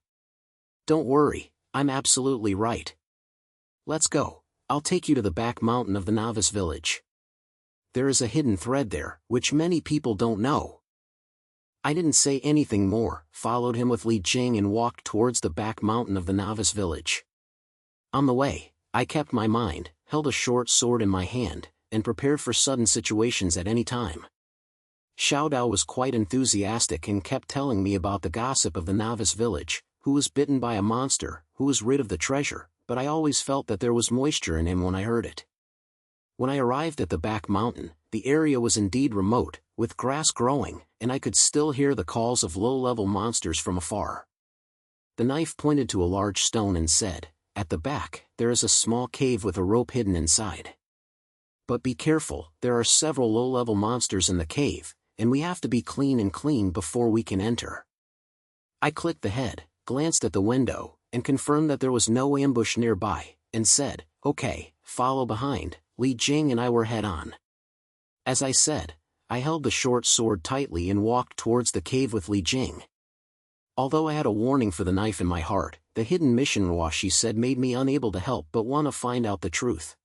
Don't worry, I'm absolutely right. Let's go. I'll take you to the back mountain of the novice village. There is a hidden thread there, which many people don't know." I didn't say anything more, followed him with Li Jing and walked towards the back mountain of the novice village. On the way, I kept my mind, held a short sword in my hand, and prepared for sudden situations at any time. Xiao Dao was quite enthusiastic and kept telling me about the gossip of the novice village, who was bitten by a monster, who was rid of the treasure, but I always felt that there was moisture in him when I heard it. When I arrived at the back mountain, the area was indeed remote, with grass growing, and I could still hear the calls of low-level monsters from afar. The knife pointed to a large stone and said, "At the back, there is a small cave with a rope hidden inside. But be careful, there are several low-level monsters in the cave, and we have to be clean before we can enter." I clicked the head, glanced at the window, and confirmed that there was no ambush nearby, and said, "Okay, follow behind." Li Jing and I were head-on. As I said, I held the short sword tightly and walked towards the cave with Li Jing. Although I had a warning for the knife in my heart, the hidden mission Huang said made me unable to help but want to find out the truth.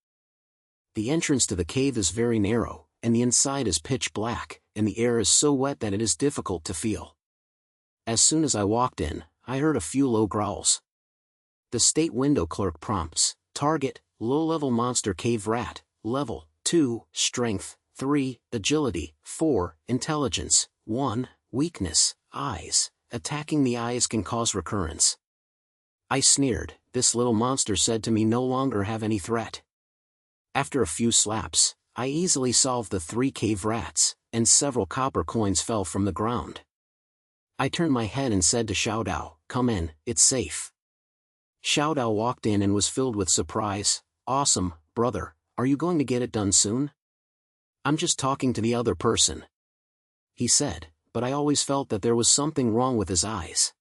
The entrance to the cave is very narrow, and the inside is pitch black, and the air is so wet that it is difficult to feel. As soon as I walked in, I heard a few low growls. The state window clerk prompts, "Target, low-level monster cave rat, level 2, strength 3, agility 4, intelligence 1, weakness, eyes. Attacking the eyes can cause recurrence." I sneered. This little monster said to me no longer have any threat. After a few slaps, I easily solved the 3 cave rats, and several copper coins fell from the ground. I turned my head and said to Xiao Dao, "Come in, it's safe." Xiao Dao walked in and was filled with surprise. "Awesome, brother, are you going to get it done soon?" "I'm just talking to the other person," he said, but I always felt that there was something wrong with his eyes.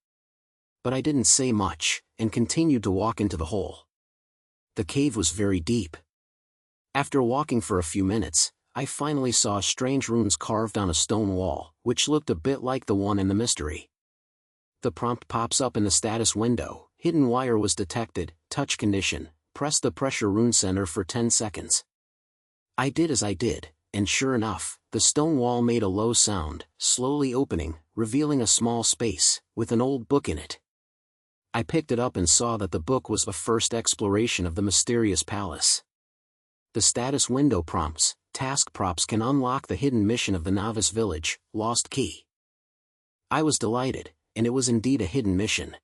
But I didn't say much, and continued to walk into the hole. The cave was very deep. After walking for a few minutes, I finally saw strange runes carved on a stone wall, which looked a bit like the one in the mystery. The prompt pops up in the status window. Hidden wire was detected, touch condition, press the pressure rune center for 10 seconds. I did as I did, and sure enough, the stone wall made a low sound, slowly opening, revealing a small space, with an old book in it. I picked it up and saw that the book was the first exploration of the mysterious palace. The status window prompts, task props can unlock the hidden mission of the novice village, lost key. I was delighted, and it was indeed a hidden mission.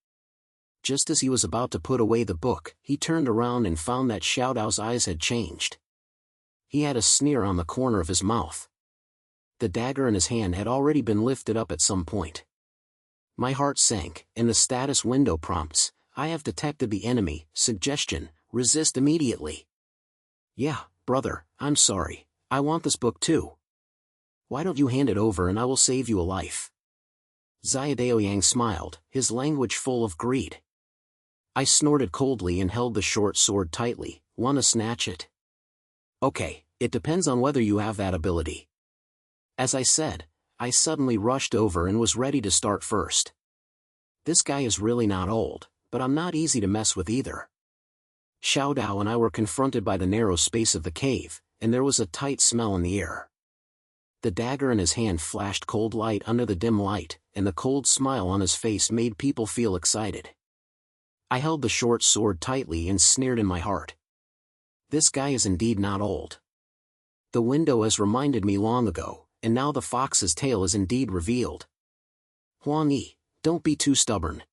Just as he was about to put away the book, he turned around and found that Xiao Dao's eyes had changed. He had a sneer on the corner of his mouth. The dagger in his hand had already been lifted up at some point. My heart sank, and the status window prompts, "I have detected the enemy, suggestion, resist immediately." "Yeah, brother, I'm sorry, I want this book too. Why don't you hand it over and I will save you a life?" Xiadao Yang smiled, his language full of greed. I snorted coldly and held the short sword tightly. "Wanna snatch it?" "Okay, it depends on whether you have that ability." As I said, I suddenly rushed over and was ready to start first. This guy is really not old, but I'm not easy to mess with either. Xiao Dao and I were confronted by the narrow space of the cave, and there was a tight smell in the air. The dagger in his hand flashed cold light under the dim light, and the cold smile on his face made people feel excited. I held the short sword tightly and sneered in my heart. This guy is indeed not old. The window has reminded me long ago, and now the fox's tail is indeed revealed. Huang Yi, don't be too stubborn.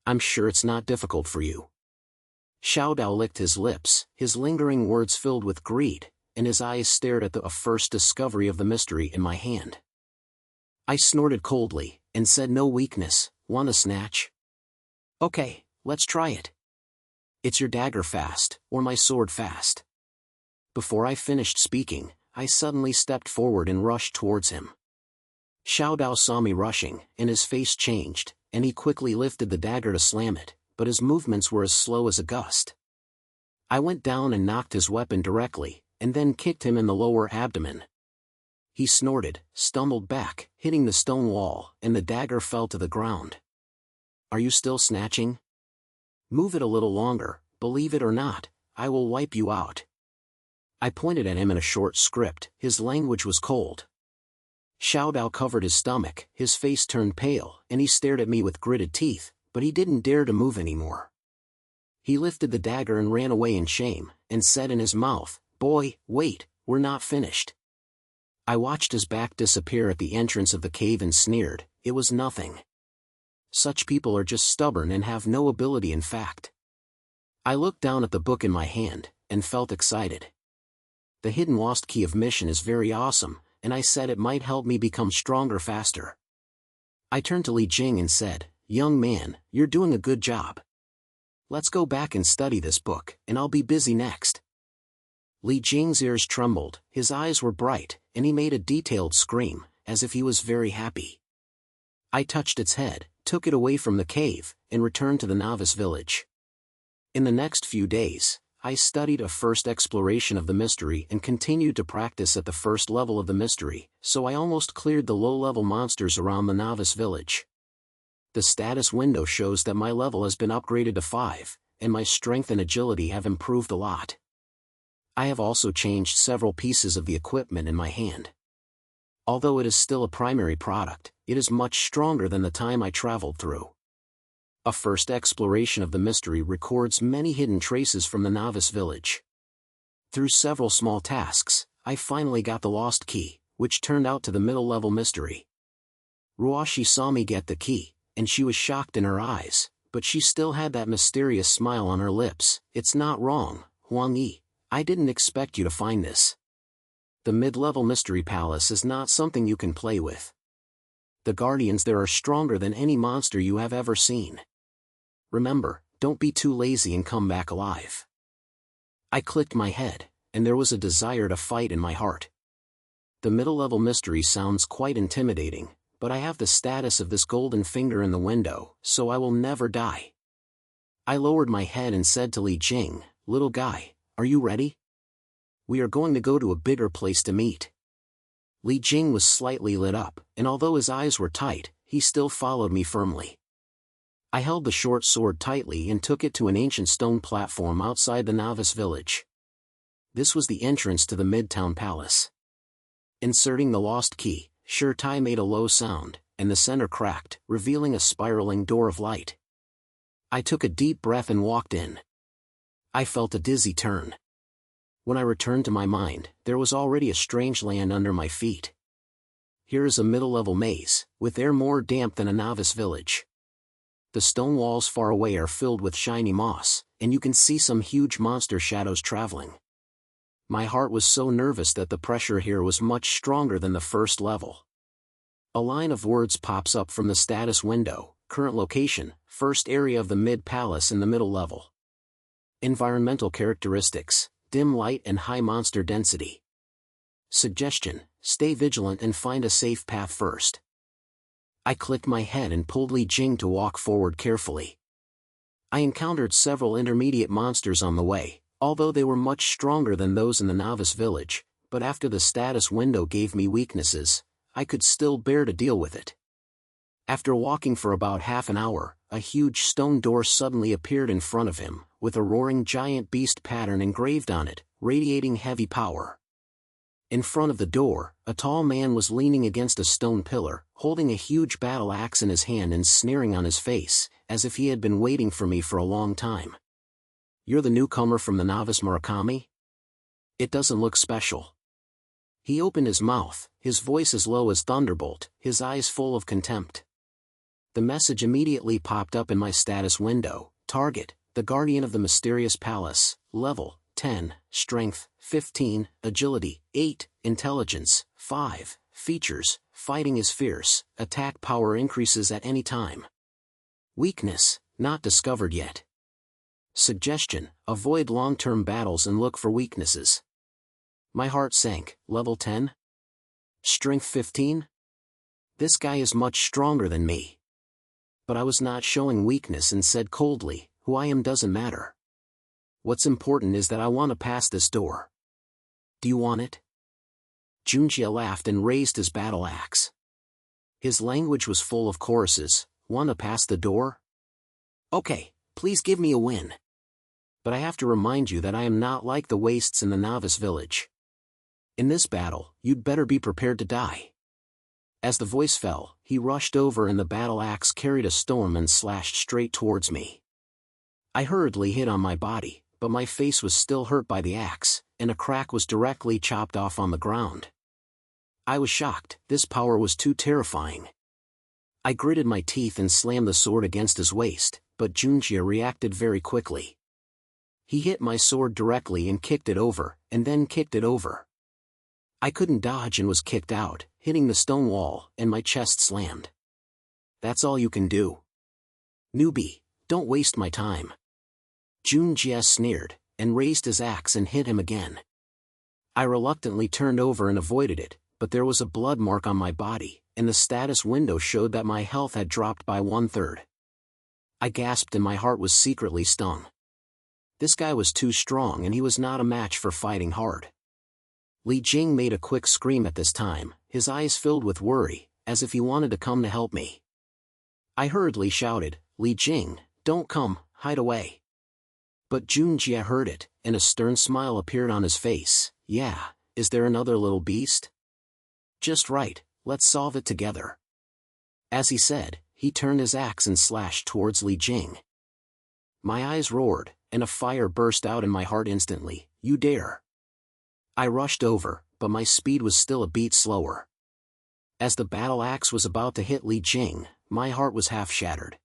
I'm sure it's not difficult for you. Xiao Dao licked his lips, his lingering words filled with greed, and his eyes stared at the first discovery of the mystery in my hand. I snorted coldly, and said, "No weakness, wanna snatch? Okay, let's try it. It's your dagger fast, or my sword fast." Before I finished speaking, I suddenly stepped forward and rushed towards him. Xiao Dao saw me rushing, and his face changed, and he quickly lifted the dagger to slam it, but his movements were as slow as a gust. I went down and knocked his weapon directly, and then kicked him in the lower abdomen. He snorted, stumbled back, hitting the stone wall, and the dagger fell to the ground. "Are you still snatching? Move it a little longer, believe it or not, I will wipe you out." I pointed at him in a short script, his language was cold. Xiao Dao covered his stomach, his face turned pale, and he stared at me with gritted teeth, but he didn't dare to move anymore. He lifted the dagger and ran away in shame, and said in his mouth, "Boy, wait, we're not finished." I watched his back disappear at the entrance of the cave and sneered, "It was nothing. Such people are just stubborn and have no ability in fact." I looked down at the book in my hand, and felt excited. The hidden lost key of mission is very awesome, and I said it might help me become stronger faster. I turned to Li Jing and said, "Young man, you're doing a good job. Let's go back and study this book, and I'll be busy next." Li Jing's ears trembled, his eyes were bright, and he made a detailed scream, as if he was very happy. I touched its head, took it away from the cave, and returned to the novice village. In the next few days, I studied a first exploration of the mystery and continued to practice at the first level of the mystery, so I almost cleared the low-level monsters around the novice village. The status window shows that my level has been upgraded to 5, and my strength and agility have improved a lot. I have also changed several pieces of the equipment in my hand. Although it is still a primary product, it is much stronger than the time I traveled through. A first exploration of the mystery records many hidden traces from the novice village. Through several small tasks, I finally got the lost key, which turned out to the middle-level mystery. Ruoshi saw me get the key, and she was shocked in her eyes, but she still had that mysterious smile on her lips. "It's not wrong, Huang Yi. I didn't expect you to find this. The mid-level mystery palace is not something you can play with. The guardians there are stronger than any monster you have ever seen. Remember, don't be too lazy and come back alive." I clicked my head, and there was a desire to fight in my heart. The middle-level mystery sounds quite intimidating, but I have the status of this golden finger in the window, so I will never die. I lowered my head and said to Li Jing, "Little guy, are you ready? We are going to go to a bigger place to meet." Li Jing was slightly lit up, and although his eyes were tight, he still followed me firmly. I held the short sword tightly and took it to an ancient stone platform outside the novice village. This was the entrance to the Midtown Palace. Inserting the lost key, Tai made a low sound, and the center cracked, revealing a spiraling door of light. I took a deep breath and walked in. I felt a dizzy turn. When I returned to my mind, there was already a strange land under my feet. Here is a middle-level maze, with air more damp than a novice village. The stone walls far away are filled with shiny moss, and you can see some huge monster shadows traveling. My heart was so nervous that the pressure here was much stronger than the first level. A line of words pops up from the status window: current location, first area of the mid-palace in the middle level. Environmental characteristics, dim light and high monster density. Suggestion: stay vigilant and find a safe path first. I clicked my head and pulled Li Jing to walk forward carefully. I encountered several intermediate monsters on the way, although they were much stronger than those in the novice village, but after the status window gave me weaknesses, I could still bear to deal with it. After walking for about half an hour, a huge stone door suddenly appeared in front of him, with a roaring giant beast pattern engraved on it, radiating heavy power. In front of the door, a tall man was leaning against a stone pillar, holding a huge battle axe in his hand and sneering on his face, as if he had been waiting for me for a long time. "You're the newcomer from the novice Murakami? It doesn't look special." He opened his mouth, his voice as low as thunderbolt, his eyes full of contempt. The message immediately popped up in my status window: Target, the Guardian of the Mysterious Palace, level 10, Strength 15, Agility 8, Intelligence 5, Features, Fighting is fierce, attack power increases at any time. Weakness, not discovered yet. Suggestion, avoid long-term battles and look for weaknesses. My heart sank. Level 10? Strength 15? This guy is much stronger than me. But I was not showing weakness and said coldly, "Who I am doesn't matter. What's important is that I want to pass this door. Do you want it?" Junjie laughed and raised his battle axe. His language was full of choruses. "Want to pass the door? Okay, please give me a win. But I have to remind you that I am not like the wastes in the novice village. In this battle, you'd better be prepared to die." As the voice fell, he rushed over and the battle axe carried a storm and slashed straight towards me. I hurriedly hit on my body, but my face was still hurt by the axe, and a crack was directly chopped off on the ground. I was shocked. This power was too terrifying. I gritted my teeth and slammed the sword against his waist, but Junjie reacted very quickly. He hit my sword directly and kicked it over, and then kicked it over. I couldn't dodge and was kicked out, hitting the stone wall, and my chest slammed. "That's all you can do? Newbie, don't waste my time." Junjie sneered, and raised his axe and hit him again. I reluctantly turned over and avoided it, but there was a blood mark on my body, and the status window showed that my health had dropped by 1/3. I gasped and my heart was secretly stung. This guy was too strong and he was not a match for fighting hard. Li Jing made a quick scream at this time, his eyes filled with worry, as if he wanted to come to help me. I hurriedly shouted, "Li Jing, don't come, hide away." But Junjie heard it, and a stern smile appeared on his face. "Yeah, is there another little beast? Just right, let's solve it together." As he said, he turned his axe and slashed towards Li Jing. My eyes roared, and a fire burst out in my heart instantly. "You dare!" I rushed over, but my speed was still a beat slower. As the battle axe was about to hit Li Jing, my heart was half shattered.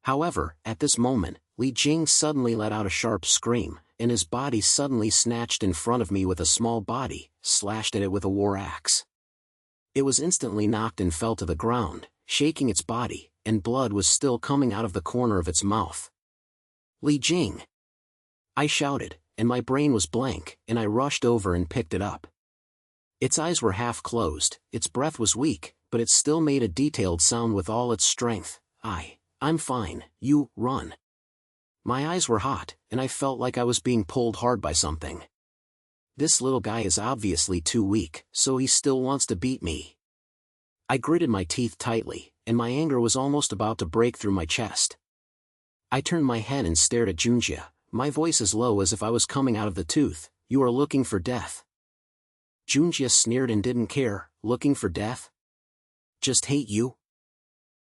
However, at this moment, Li Jing suddenly let out a sharp scream, and his body suddenly snatched in front of me with a small body, slashed at it with a war axe. It was instantly knocked and fell to the ground, shaking its body, and blood was still coming out of the corner of its mouth. "Li Jing!" I shouted, and my brain was blank, and I rushed over and picked it up. Its eyes were half closed, its breath was weak, but it still made a detailed sound with all its strength. I'm fine, you, run." My eyes were hot, and I felt like I was being pulled hard by something. This little guy is obviously too weak, so he still wants to beat me. I gritted my teeth tightly, and my anger was almost about to break through my chest. I turned my head and stared at Junjie, my voice as low as if I was coming out of the tooth. "You are looking for death." Junjie sneered and didn't care. "Looking for death? Just hate you?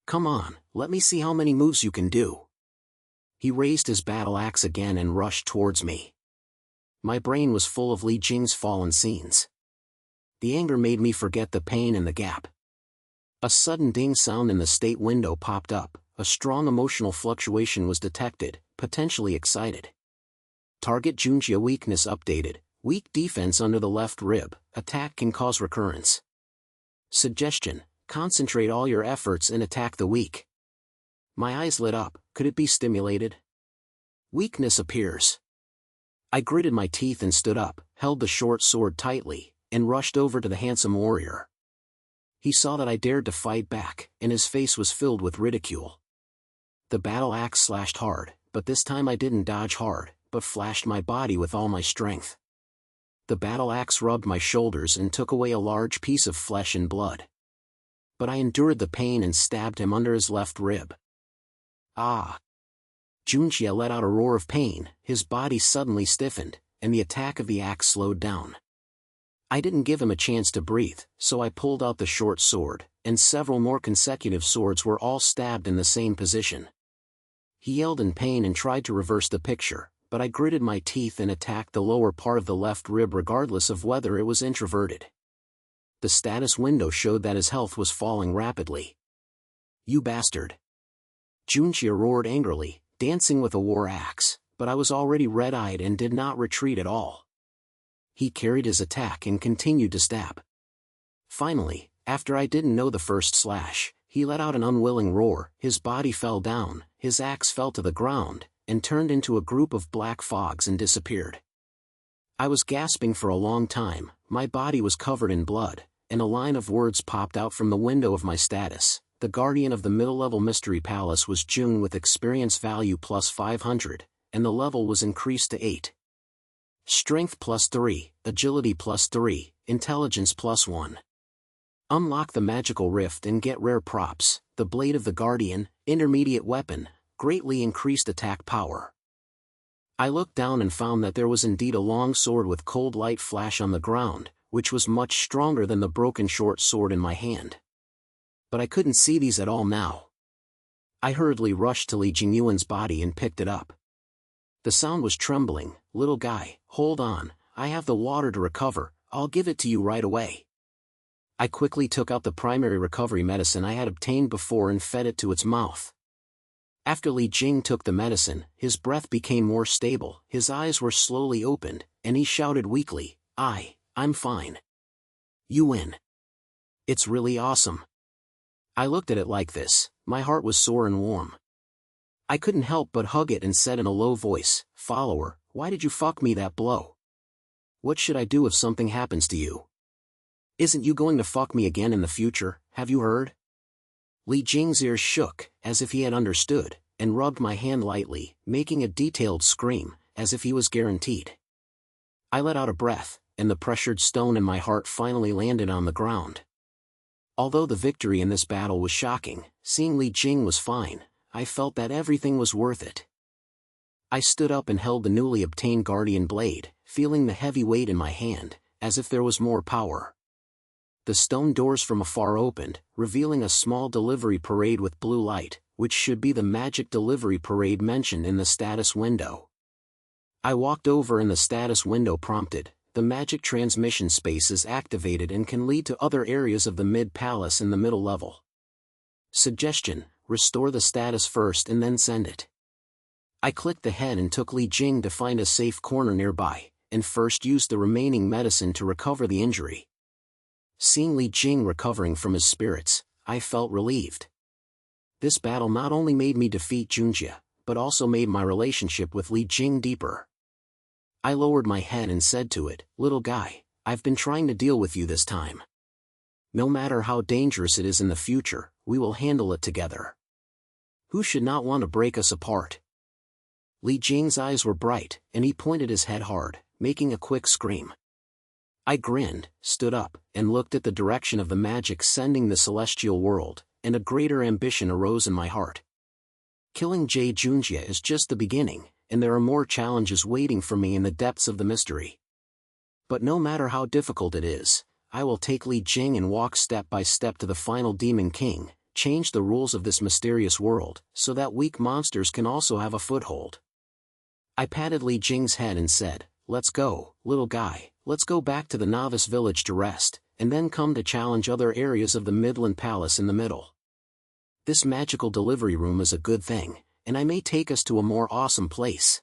Come on, let me see how many moves you can do." He raised his battle axe again and rushed towards me. My brain was full of Li Jing's fallen scenes. The anger made me forget the pain and the gap. A sudden ding sound in the state window popped up. A strong emotional fluctuation was detected, potentially excited. Target Junjie weakness updated. Weak defense under the left rib. Attack can cause recurrence. Suggestion: concentrate all your efforts and attack the weak. My eyes lit up. Could it be stimulated? Weakness appears. I gritted my teeth and stood up, held the short sword tightly, and rushed over to the handsome warrior. He saw that I dared to fight back, and his face was filled with ridicule. The battle axe slashed hard, but this time I didn't dodge hard, but flashed my body with all my strength. The battle axe rubbed my shoulders and took away a large piece of flesh and blood. But I endured the pain and stabbed him under his left rib. Ah! Junjie let out a roar of pain, his body suddenly stiffened, and the attack of the axe slowed down. I didn't give him a chance to breathe, so I pulled out the short sword, and several more consecutive swords were all stabbed in the same position. He yelled in pain and tried to reverse the picture, but I gritted my teeth and attacked the lower part of the left rib regardless of whether it was introverted. The status window showed that his health was falling rapidly. "You bastard!" Junjie roared angrily, dancing with a war axe, but I was already red-eyed and did not retreat at all. He carried his attack and continued to stab. Finally, after I didn't know the first slash, he let out an unwilling roar, his body fell down, his axe fell to the ground, and turned into a group of black fogs and disappeared. I was gasping for a long time, my body was covered in blood, and a line of words popped out from the window of my status. The guardian of the middle-level mystery palace was June with experience value plus 500, and the level was increased to 8. Strength plus 3, agility plus 3, intelligence plus 1. Unlock the magical rift and get rare props, the blade of the guardian, intermediate weapon, greatly increased attack power. I looked down and found that there was indeed a long sword with cold light flash on the ground, which was much stronger than the broken short sword in my hand. But I couldn't see these at all now. I hurriedly rushed to Li Jingyuan's body and picked it up. The sound was trembling. "Little guy, hold on, I have the water to recover, I'll give it to you right away." I quickly took out the primary recovery medicine I had obtained before and fed it to its mouth. After Li Jing took the medicine, his breath became more stable, his eyes were slowly opened, and he shouted weakly, I'm fine. You win. It's really awesome." I looked at it like this, my heart was sore and warm. I couldn't help but hug it and said in a low voice, "Follower, why did you fuck me that blow? What should I do if something happens to you? Isn't you going to fuck me again in the future, have you heard?" Li Jing's ears shook, as if he had understood, and rubbed my hand lightly, making a detailed scream, as if he was guaranteed. I let out a breath, and the pressured stone in my heart finally landed on the ground. Although the victory in this battle was shocking, seeing Li Jing was fine, I felt that everything was worth it. I stood up and held the newly obtained guardian blade, feeling the heavy weight in my hand, as if there was more power. The stone doors from afar opened, revealing a small delivery parade with blue light, which should be the magic delivery parade mentioned in the status window. I walked over and the status window prompted, "The magic transmission space is activated and can lead to other areas of the mid-palace in the middle level. Suggestion, restore the status first and then send it." I clicked the head and took Li Jing to find a safe corner nearby, and first used the remaining medicine to recover the injury. Seeing Li Jing recovering from his spirits, I felt relieved. This battle not only made me defeat Junjie, but also made my relationship with Li Jing deeper. I lowered my head and said to it, "Little guy, I've been trying to deal with you this time. No matter how dangerous it is in the future, we will handle it together. Who should not want to break us apart?" Li Jing's eyes were bright, and he pointed his head hard, making a quick scream. I grinned, stood up, and looked at the direction of the magic sending the celestial world, and a greater ambition arose in my heart. Killing Junjie is just the beginning, and there are more challenges waiting for me in the depths of the mystery. But no matter how difficult it is, I will take Li Jing and walk step by step to the final Demon King, change the rules of this mysterious world, so that weak monsters can also have a foothold. I patted Li Jing's head and said, "Let's go, little guy, let's go back to the novice village to rest, and then come to challenge other areas of the Midland Palace in the middle. This magical delivery room is a good thing, and I may take us to a more awesome place."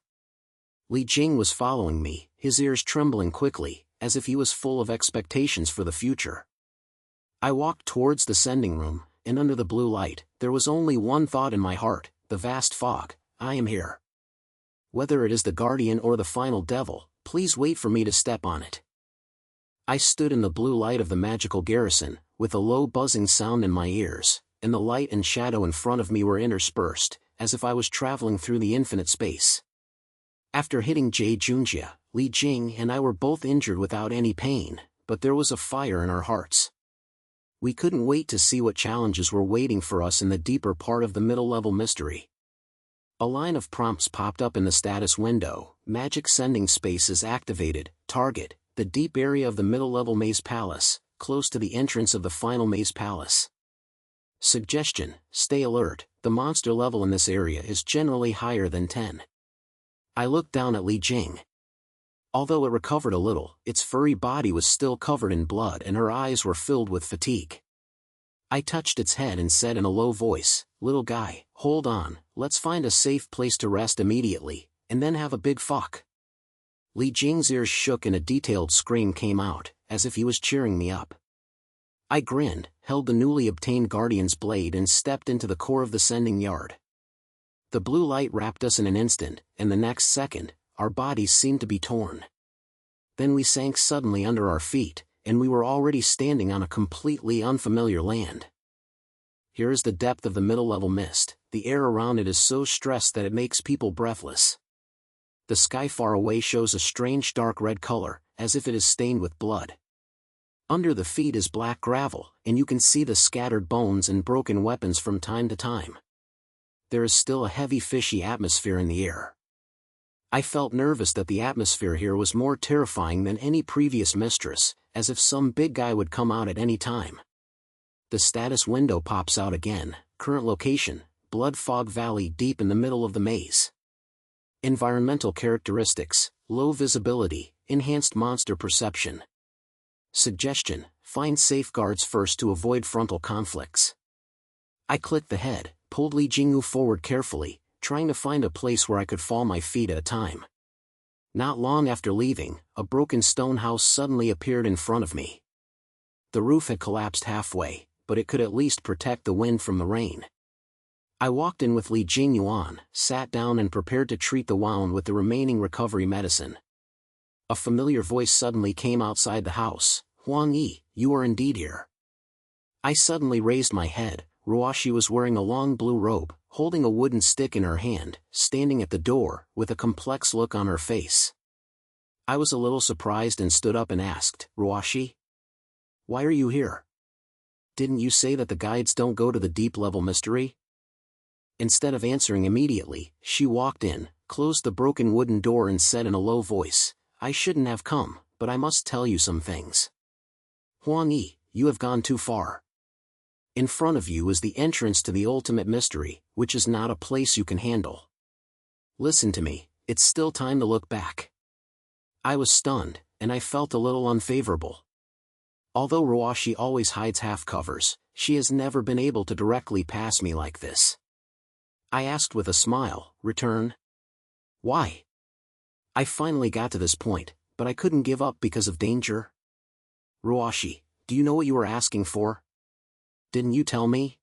Li Jing was following me, his ears trembling quickly, as if he was full of expectations for the future. I walked towards the sending room, and under the blue light, there was only one thought in my heart, the vast fog, I am here. Whether it is the guardian or the final devil, please wait for me to step on it. I stood in the blue light of the magical garrison, with a low buzzing sound in my ears, and the light and shadow in front of me were interspersed, as if I was traveling through the infinite space. After hitting Jie Junjie, Li Jing and I were both injured without any pain, but there was a fire in our hearts. We couldn't wait to see what challenges were waiting for us in the deeper part of the middle-level mystery. A line of prompts popped up in the status window. Magic sending space is activated. Target, the deep area of the middle-level maze palace, close to the entrance of the final maze palace. Suggestion, stay alert, the monster level in this area is generally higher than 10. I looked down at Li Jing. Although it recovered a little, its furry body was still covered in blood and her eyes were filled with fatigue. I touched its head and said in a low voice, "Little guy, hold on, let's find a safe place to rest immediately, and then have a big fuck." Li Jing's ears shook and a detailed scream came out, as if he was cheering me up. I grinned, held the newly obtained Guardian's blade and stepped into the core of the sending yard. The blue light wrapped us in an instant, and the next second, our bodies seemed to be torn. Then we sank suddenly under our feet, and we were already standing on a completely unfamiliar land. Here is the depth of the middle-level mist. The air around it is so stressed that it makes people breathless. The sky far away shows a strange dark red color, as if it is stained with blood. Under the feet is black gravel, and you can see the scattered bones and broken weapons from time to time. There is still a heavy fishy atmosphere in the air. I felt nervous that the atmosphere here was more terrifying than any previous mistress, as if some big guy would come out at any time. The status window pops out again. Current location, Blood Fog Valley deep in the middle of the maze. Environmental characteristics, low visibility, enhanced monster perception. Suggestion, find safeguards first to avoid frontal conflicts. I clicked the head, pulled Li Jingyu forward carefully, trying to find a place where I could fall my feet at a time. Not long after leaving, a broken stone house suddenly appeared in front of me. The roof had collapsed halfway, but it could at least protect the wind from the rain. I walked in with Li Jingyu on, sat down and prepared to treat the wound with the remaining recovery medicine. A familiar voice suddenly came outside the house. "Huang Yi, you are indeed here." I suddenly raised my head. Ruashi was wearing a long blue robe, holding a wooden stick in her hand, standing at the door, with a complex look on her face. I was a little surprised and stood up and asked, "Ruashi? Why are you here? Didn't you say that the guides don't go to the deep-level mystery?" Instead of answering immediately, she walked in, closed the broken wooden door and said in a low voice, "I shouldn't have come, but I must tell you some things. Huang Yi, you have gone too far. In front of you is the entrance to the ultimate mystery, which is not a place you can handle. Listen to me, it's still time to look back." I was stunned, and I felt a little unfavorable. Although Ruashi always hides half-covers, she has never been able to directly pass me like this. I asked with a smile, "Return? Why?" I finally got to this point, but I couldn't give up because of danger. "Ruashi, do you know what you were asking for? Didn't you tell me?"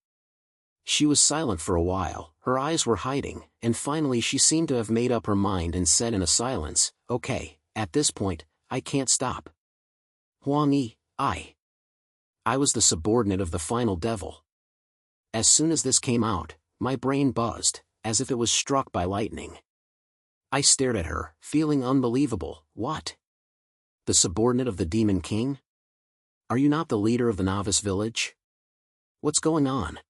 She was silent for a while, her eyes were hiding, and finally she seemed to have made up her mind and said in a silence, "Okay, at this point, I can't stop. Huang Yi, I was the subordinate of the final devil." As soon as this came out, my brain buzzed, as if it was struck by lightning. I stared at her, feeling unbelievable. "What? The subordinate of the Demon King? Are you not the leader of the novice village? What's going on?"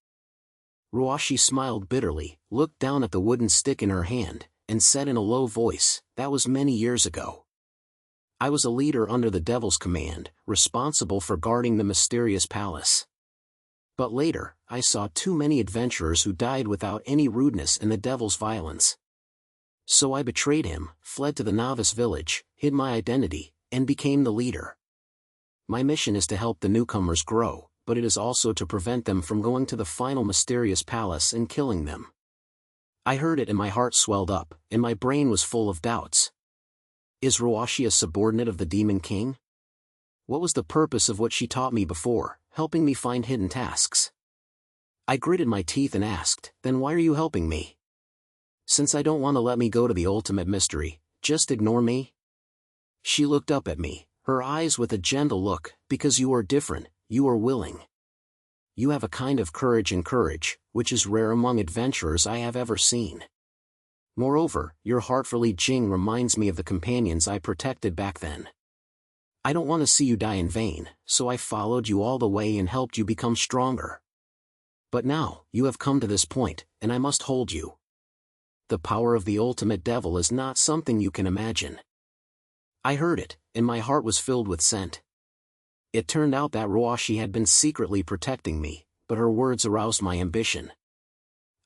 Ruashi smiled bitterly, looked down at the wooden stick in her hand, and said in a low voice, "That was many years ago. I was a leader under the devil's command, responsible for guarding the mysterious palace. But later, I saw too many adventurers who died without any rudeness in the devil's violence. So I betrayed him, fled to the novice village, hid my identity, and became the leader. My mission is to help the newcomers grow, but it is also to prevent them from going to the final mysterious palace and killing them." I heard it and my heart swelled up, and my brain was full of doubts. Is Ruashi a subordinate of the Demon King? What was the purpose of what she taught me before, helping me find hidden tasks? I gritted my teeth and asked, "Then why are you helping me? Since I don't want to let me go to the ultimate mystery, just ignore me?" She looked up at me, her eyes with a gentle look, "Because you are different, you are willing. you have a kind of courage, which is rare among adventurers I have ever seen. Moreover, your heart for Li Jing reminds me of the companions I protected back then. I don't want to see you die in vain, so I followed you all the way and helped you become stronger. But now, you have come to this point, and I must hold you. The power of the ultimate devil is not something you can imagine. I heard it, and my heart was filled with scent. It turned out that Ruoshi had been secretly protecting me, but her words aroused my ambition.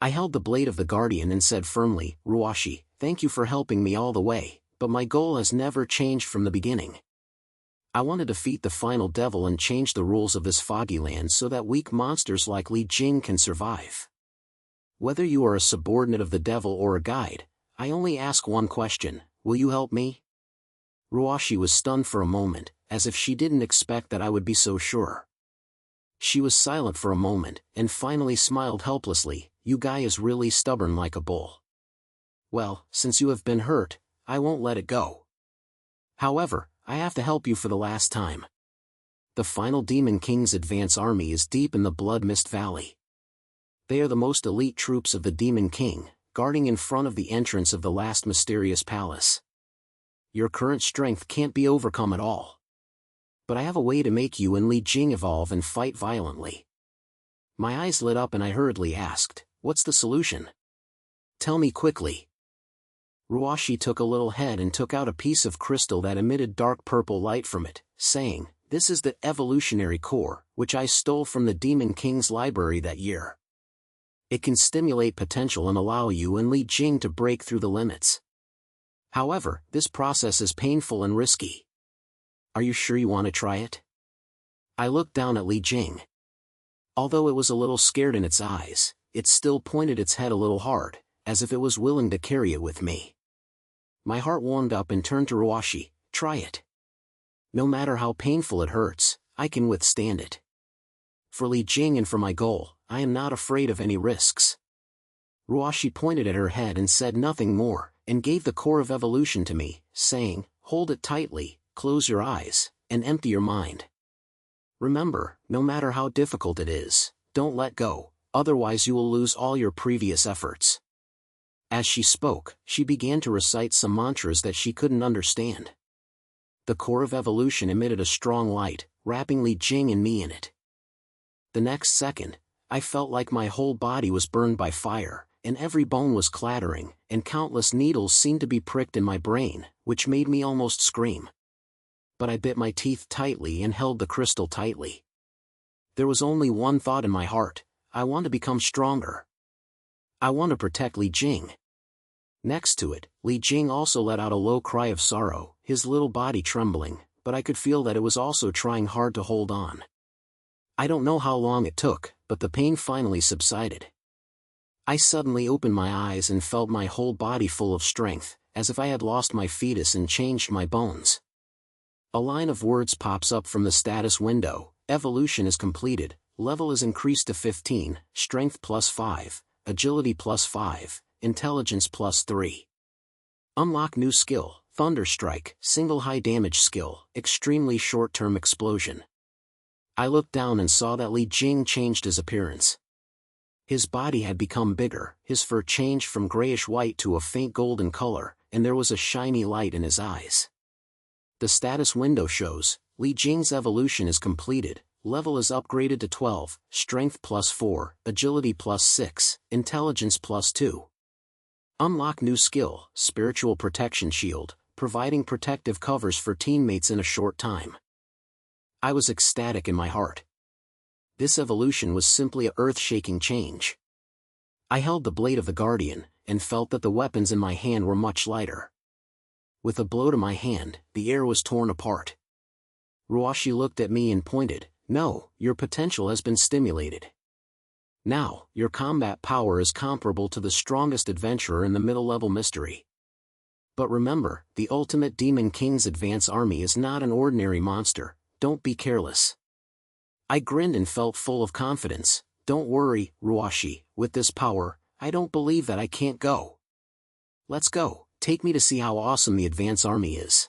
I held the blade of the guardian and said firmly, Ruoshi, thank you for helping me all the way, but my goal has never changed from the beginning. I want to defeat the final devil and change the rules of this foggy land so that weak monsters like Li Jing can survive. Whether you are a subordinate of the devil or a guide, I only ask one question, will you help me? Ruoshi was stunned for a moment, as if she didn't expect that I would be so sure. She was silent for a moment, and finally smiled helplessly, you guy is really stubborn like a bull. Well, since you have been hurt, I won't let it go. However, I have to help you for the last time. The final Demon King's advance army is deep in the Blood Mist Valley. They are the most elite troops of the Demon King, guarding in front of the entrance of the last mysterious palace. Your current strength can't be overcome at all. But I have a way to make you and Li Jing evolve and fight violently. My eyes lit up and I hurriedly asked, what's the solution? Tell me quickly. Ruoshi took a little head and took out a piece of crystal that emitted dark purple light from it, saying, this is the evolutionary core, which I stole from the Demon King's library that year. It can stimulate potential and allow you and Li Jing to break through the limits. However, this process is painful and risky. Are you sure you want to try it? I looked down at Li Jing. Although it was a little scared in its eyes, it still pointed its head a little hard, as if it was willing to carry it with me. My heart warmed up and turned to Ruoshi, try it. No matter how painful it hurts, I can withstand it. For Li Jing and for my goal, I am not afraid of any risks. Ruoshi pointed at her head and said nothing more, and gave the core of evolution to me, saying, hold it tightly, close your eyes, and empty your mind. Remember, no matter how difficult it is, don't let go, otherwise you will lose all your previous efforts. As she spoke, she began to recite some mantras that she couldn't understand. The core of evolution emitted a strong light, wrapping Li Jing and me in it. The next second, I felt like my whole body was burned by fire, and every bone was clattering, and countless needles seemed to be pricked in my brain, which made me almost scream. But I bit my teeth tightly and held the crystal tightly. There was only one thought in my heart, I want to become stronger. I want to protect Li Jing. Next to it, Li Jing also let out a low cry of sorrow, his little body trembling, but I could feel that it was also trying hard to hold on. I don't know how long it took, but the pain finally subsided. I suddenly opened my eyes and felt my whole body full of strength, as if I had lost my fetus and changed my bones. A line of words pops up from the status window, evolution is completed, level is increased to 15, strength +5, agility +5, intelligence +3. Unlock new skill, Thunderstrike, single high damage skill, extremely short-term explosion. I looked down and saw that Li Jing changed his appearance. His body had become bigger, his fur changed from grayish-white to a faint golden color, and there was a shiny light in his eyes. The status window shows, Li Jing's evolution is completed, level is upgraded to 12, strength +4, agility +6, intelligence +2. Unlock new skill, Spiritual Protection Shield, providing protective covers for teammates in a short time. I was ecstatic in my heart. This evolution was simply a earth-shaking change. I held the blade of the Guardian, and felt that the weapons in my hand were much lighter. With a blow to my hand, the air was torn apart. Ruoshi looked at me and pointed, no, your potential has been stimulated. Now, your combat power is comparable to the strongest adventurer in the middle-level mystery. But remember, the ultimate Demon King's advance army is not an ordinary monster, don't be careless. I grinned and felt full of confidence, don't worry, Ruoshi, with this power, I don't believe that I can't go. Let's go, take me to see how awesome the advance army is.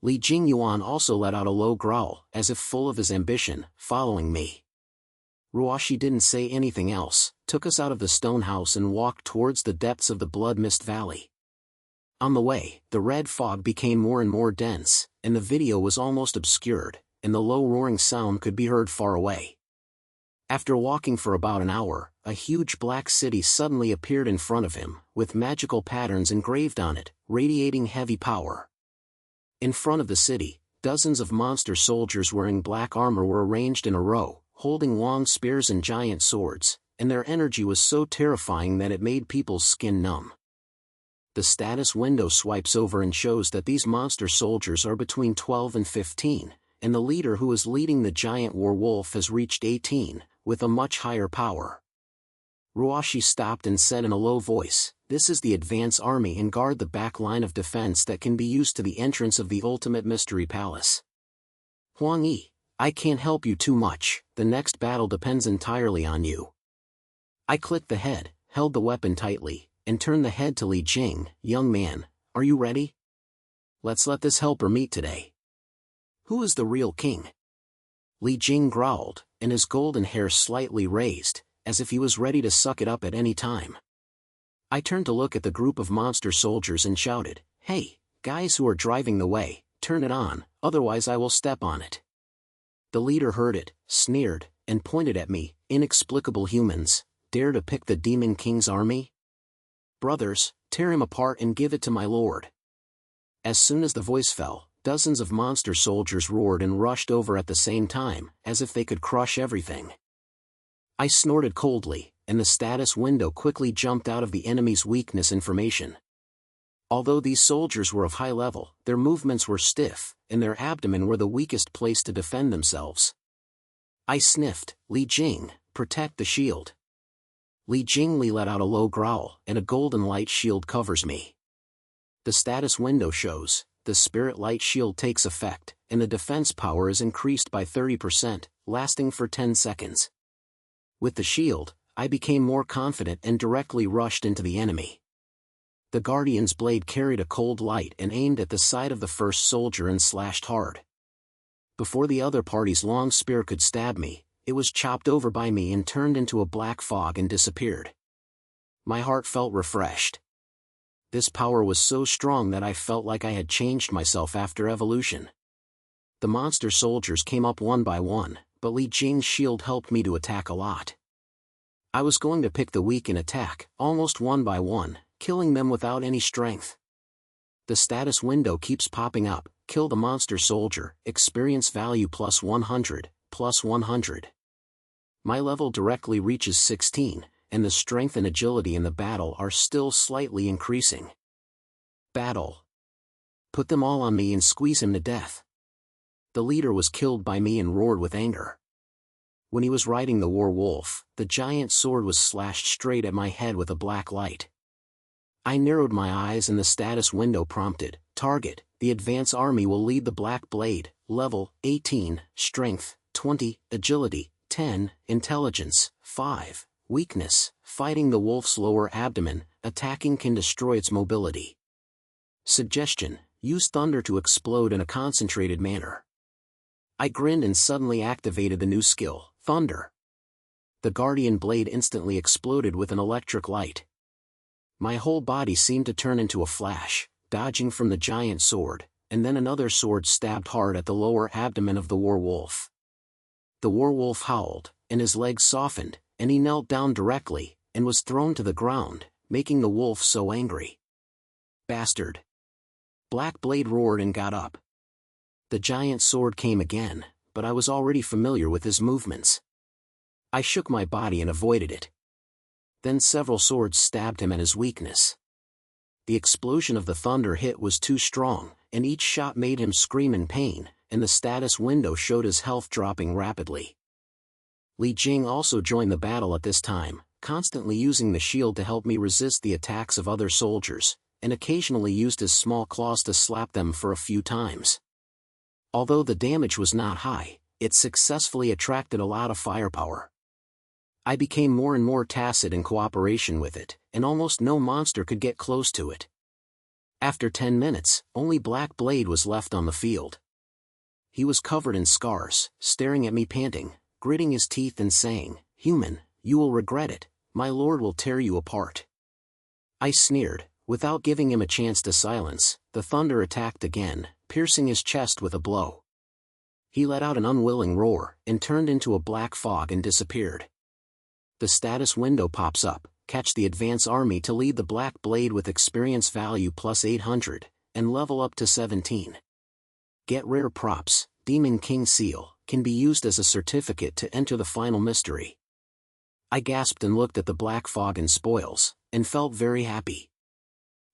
Li Jingyuan also let out a low growl, as if full of his ambition, following me. Ruashi didn't say anything else, took us out of the stone house and walked towards the depths of the Blood Mist Valley. On the way, the red fog became more and more dense, and the video was almost obscured, and the low roaring sound could be heard far away. After walking for about an hour, a huge black city suddenly appeared in front of him, with magical patterns engraved on it, radiating heavy power. In front of the city, dozens of monster soldiers wearing black armor were arranged in a row, holding long spears and giant swords, and their energy was so terrifying that it made people's skin numb. The status window swipes over and shows that these monster soldiers are between 12 and 15, and the leader who is leading the giant werewolf has reached 18, with a much higher power. Ruashi stopped and said in a low voice, "This is the advance army and guard the back line of defense that can be used to the entrance of the ultimate mystery palace. Huang Yi, I can't help you too much, the next battle depends entirely on you." I clicked the head, held the weapon tightly, and turned the head to Li Jing. "Young man, are you ready? Let's let this helper meet today. Who is the real king?" Li Jing growled, and his golden hair slightly raised, as if he was ready to suck it up at any time. I turned to look at the group of monster soldiers and shouted, "Hey, guys who are driving the way, turn it on, otherwise I will step on it." The leader heard it, sneered, and pointed at me. "Inexplicable humans, dare to pick the Demon King's army? Brothers, tear him apart and give it to my lord." As soon as the voice fell, dozens of monster soldiers roared and rushed over at the same time, as if they could crush everything. I snorted coldly, and the status window quickly jumped out of the enemy's weakness information. Although these soldiers were of high level, their movements were stiff, and their abdomen were the weakest place to defend themselves. I sniffed, "Li Jing, protect the shield." Li Jingli let out a low growl, and a golden light shield covers me. The status window shows, the spirit light shield takes effect, and the defense power is increased by 30%, lasting for 10 seconds. With the shield, I became more confident and directly rushed into the enemy. The Guardian's blade carried a cold light and aimed at the side of the first soldier and slashed hard. Before the other party's long spear could stab me, it was chopped over by me and turned into a black fog and disappeared. My heart felt refreshed. This power was so strong that I felt like I had changed myself after evolution. The monster soldiers came up one by one, but Li Jing's shield helped me to attack a lot. I was going to pick the weak and attack, almost one by one, killing them without any strength. The status window keeps popping up, kill the monster soldier, experience value plus 100, plus 100. My level directly reaches 16, and the strength and agility in the battle are still slightly increasing. Battle. Put them all on me and squeeze him to death. The leader was killed by me and roared with anger. When he was riding the werewolf, the giant sword was slashed straight at my head with a black light. I narrowed my eyes and the status window prompted, "Target, the advance army will lead the Black Blade, level 18, strength 20, agility 10, intelligence 5, weakness, fighting the wolf's lower abdomen, attacking can destroy its mobility. Suggestion, use thunder to explode in a concentrated manner." I grinned and suddenly activated the new skill, Thunder. The Guardian blade instantly exploded with an electric light. My whole body seemed to turn into a flash, dodging from the giant sword, and then another sword stabbed hard at the lower abdomen of the werewolf. The werewolf howled, and his legs softened, and he knelt down directly, and was thrown to the ground, making the wolf so angry. "Bastard!" Black Blade roared and got up. The giant sword came again, but I was already familiar with his movements. I shook my body and avoided it. Then several swords stabbed him at his weakness. The explosion of the thunder hit was too strong, and each shot made him scream in pain, and the status window showed his health dropping rapidly. Li Jing also joined the battle at this time, constantly using the shield to help me resist the attacks of other soldiers, and occasionally used his small claws to slap them for a few times. Although the damage was not high, it successfully attracted a lot of firepower. I became more and more tacit in cooperation with it, and almost no monster could get close to it. After 10 minutes, only Black Blade was left on the field. He was covered in scars, staring at me panting, gritting his teeth and saying, "Human, you will regret it, my lord will tear you apart." I sneered. Without giving him a chance to silence, the thunder attacked again, piercing his chest with a blow. He let out an unwilling roar, and turned into a black fog and disappeared. The status window pops up, catch the advance army to lead the black blade with experience value plus 800, and level up to 17. Get rare props, Demon King Seal, can be used as a certificate to enter the final mystery. I gasped and looked at the black fog and spoils, and felt very happy.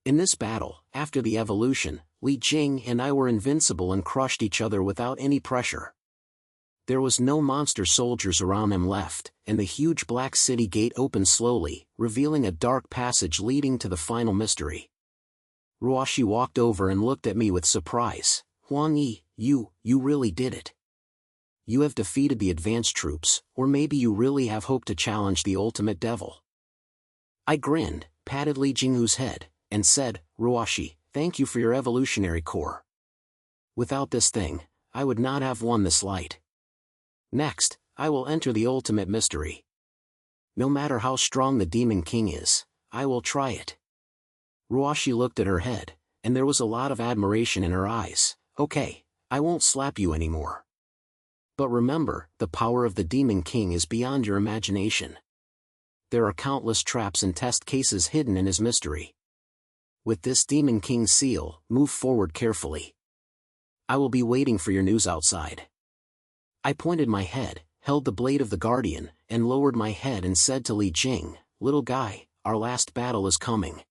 In this battle, after the evolution, Li Jing and I were invincible and crushed each other without any pressure. There was no monster soldiers around him left, and the huge black city gate opened slowly, revealing a dark passage leading to the final mystery. Ruoshi walked over and looked at me with surprise. "Huang Yi, you really did it. You have defeated the advanced troops, or maybe you really have hope to challenge the ultimate devil." I grinned, patted Li Jinghu's head, and said, "Ruoshi, thank you for your evolutionary core. Without this thing, I would not have won this light. Next, I will enter the ultimate mystery. No matter how strong the Demon King is, I will try it." Ruoshi looked at her head, and there was a lot of admiration in her eyes. "Okay, I won't slap you anymore. But remember, the power of the Demon King is beyond your imagination. There are countless traps and test cases hidden in his mystery. With this Demon King seal, move forward carefully. I will be waiting for your news outside." I pointed my head, held the blade of the Guardian, and lowered my head and said to Li Jing, "Little guy, our last battle is coming.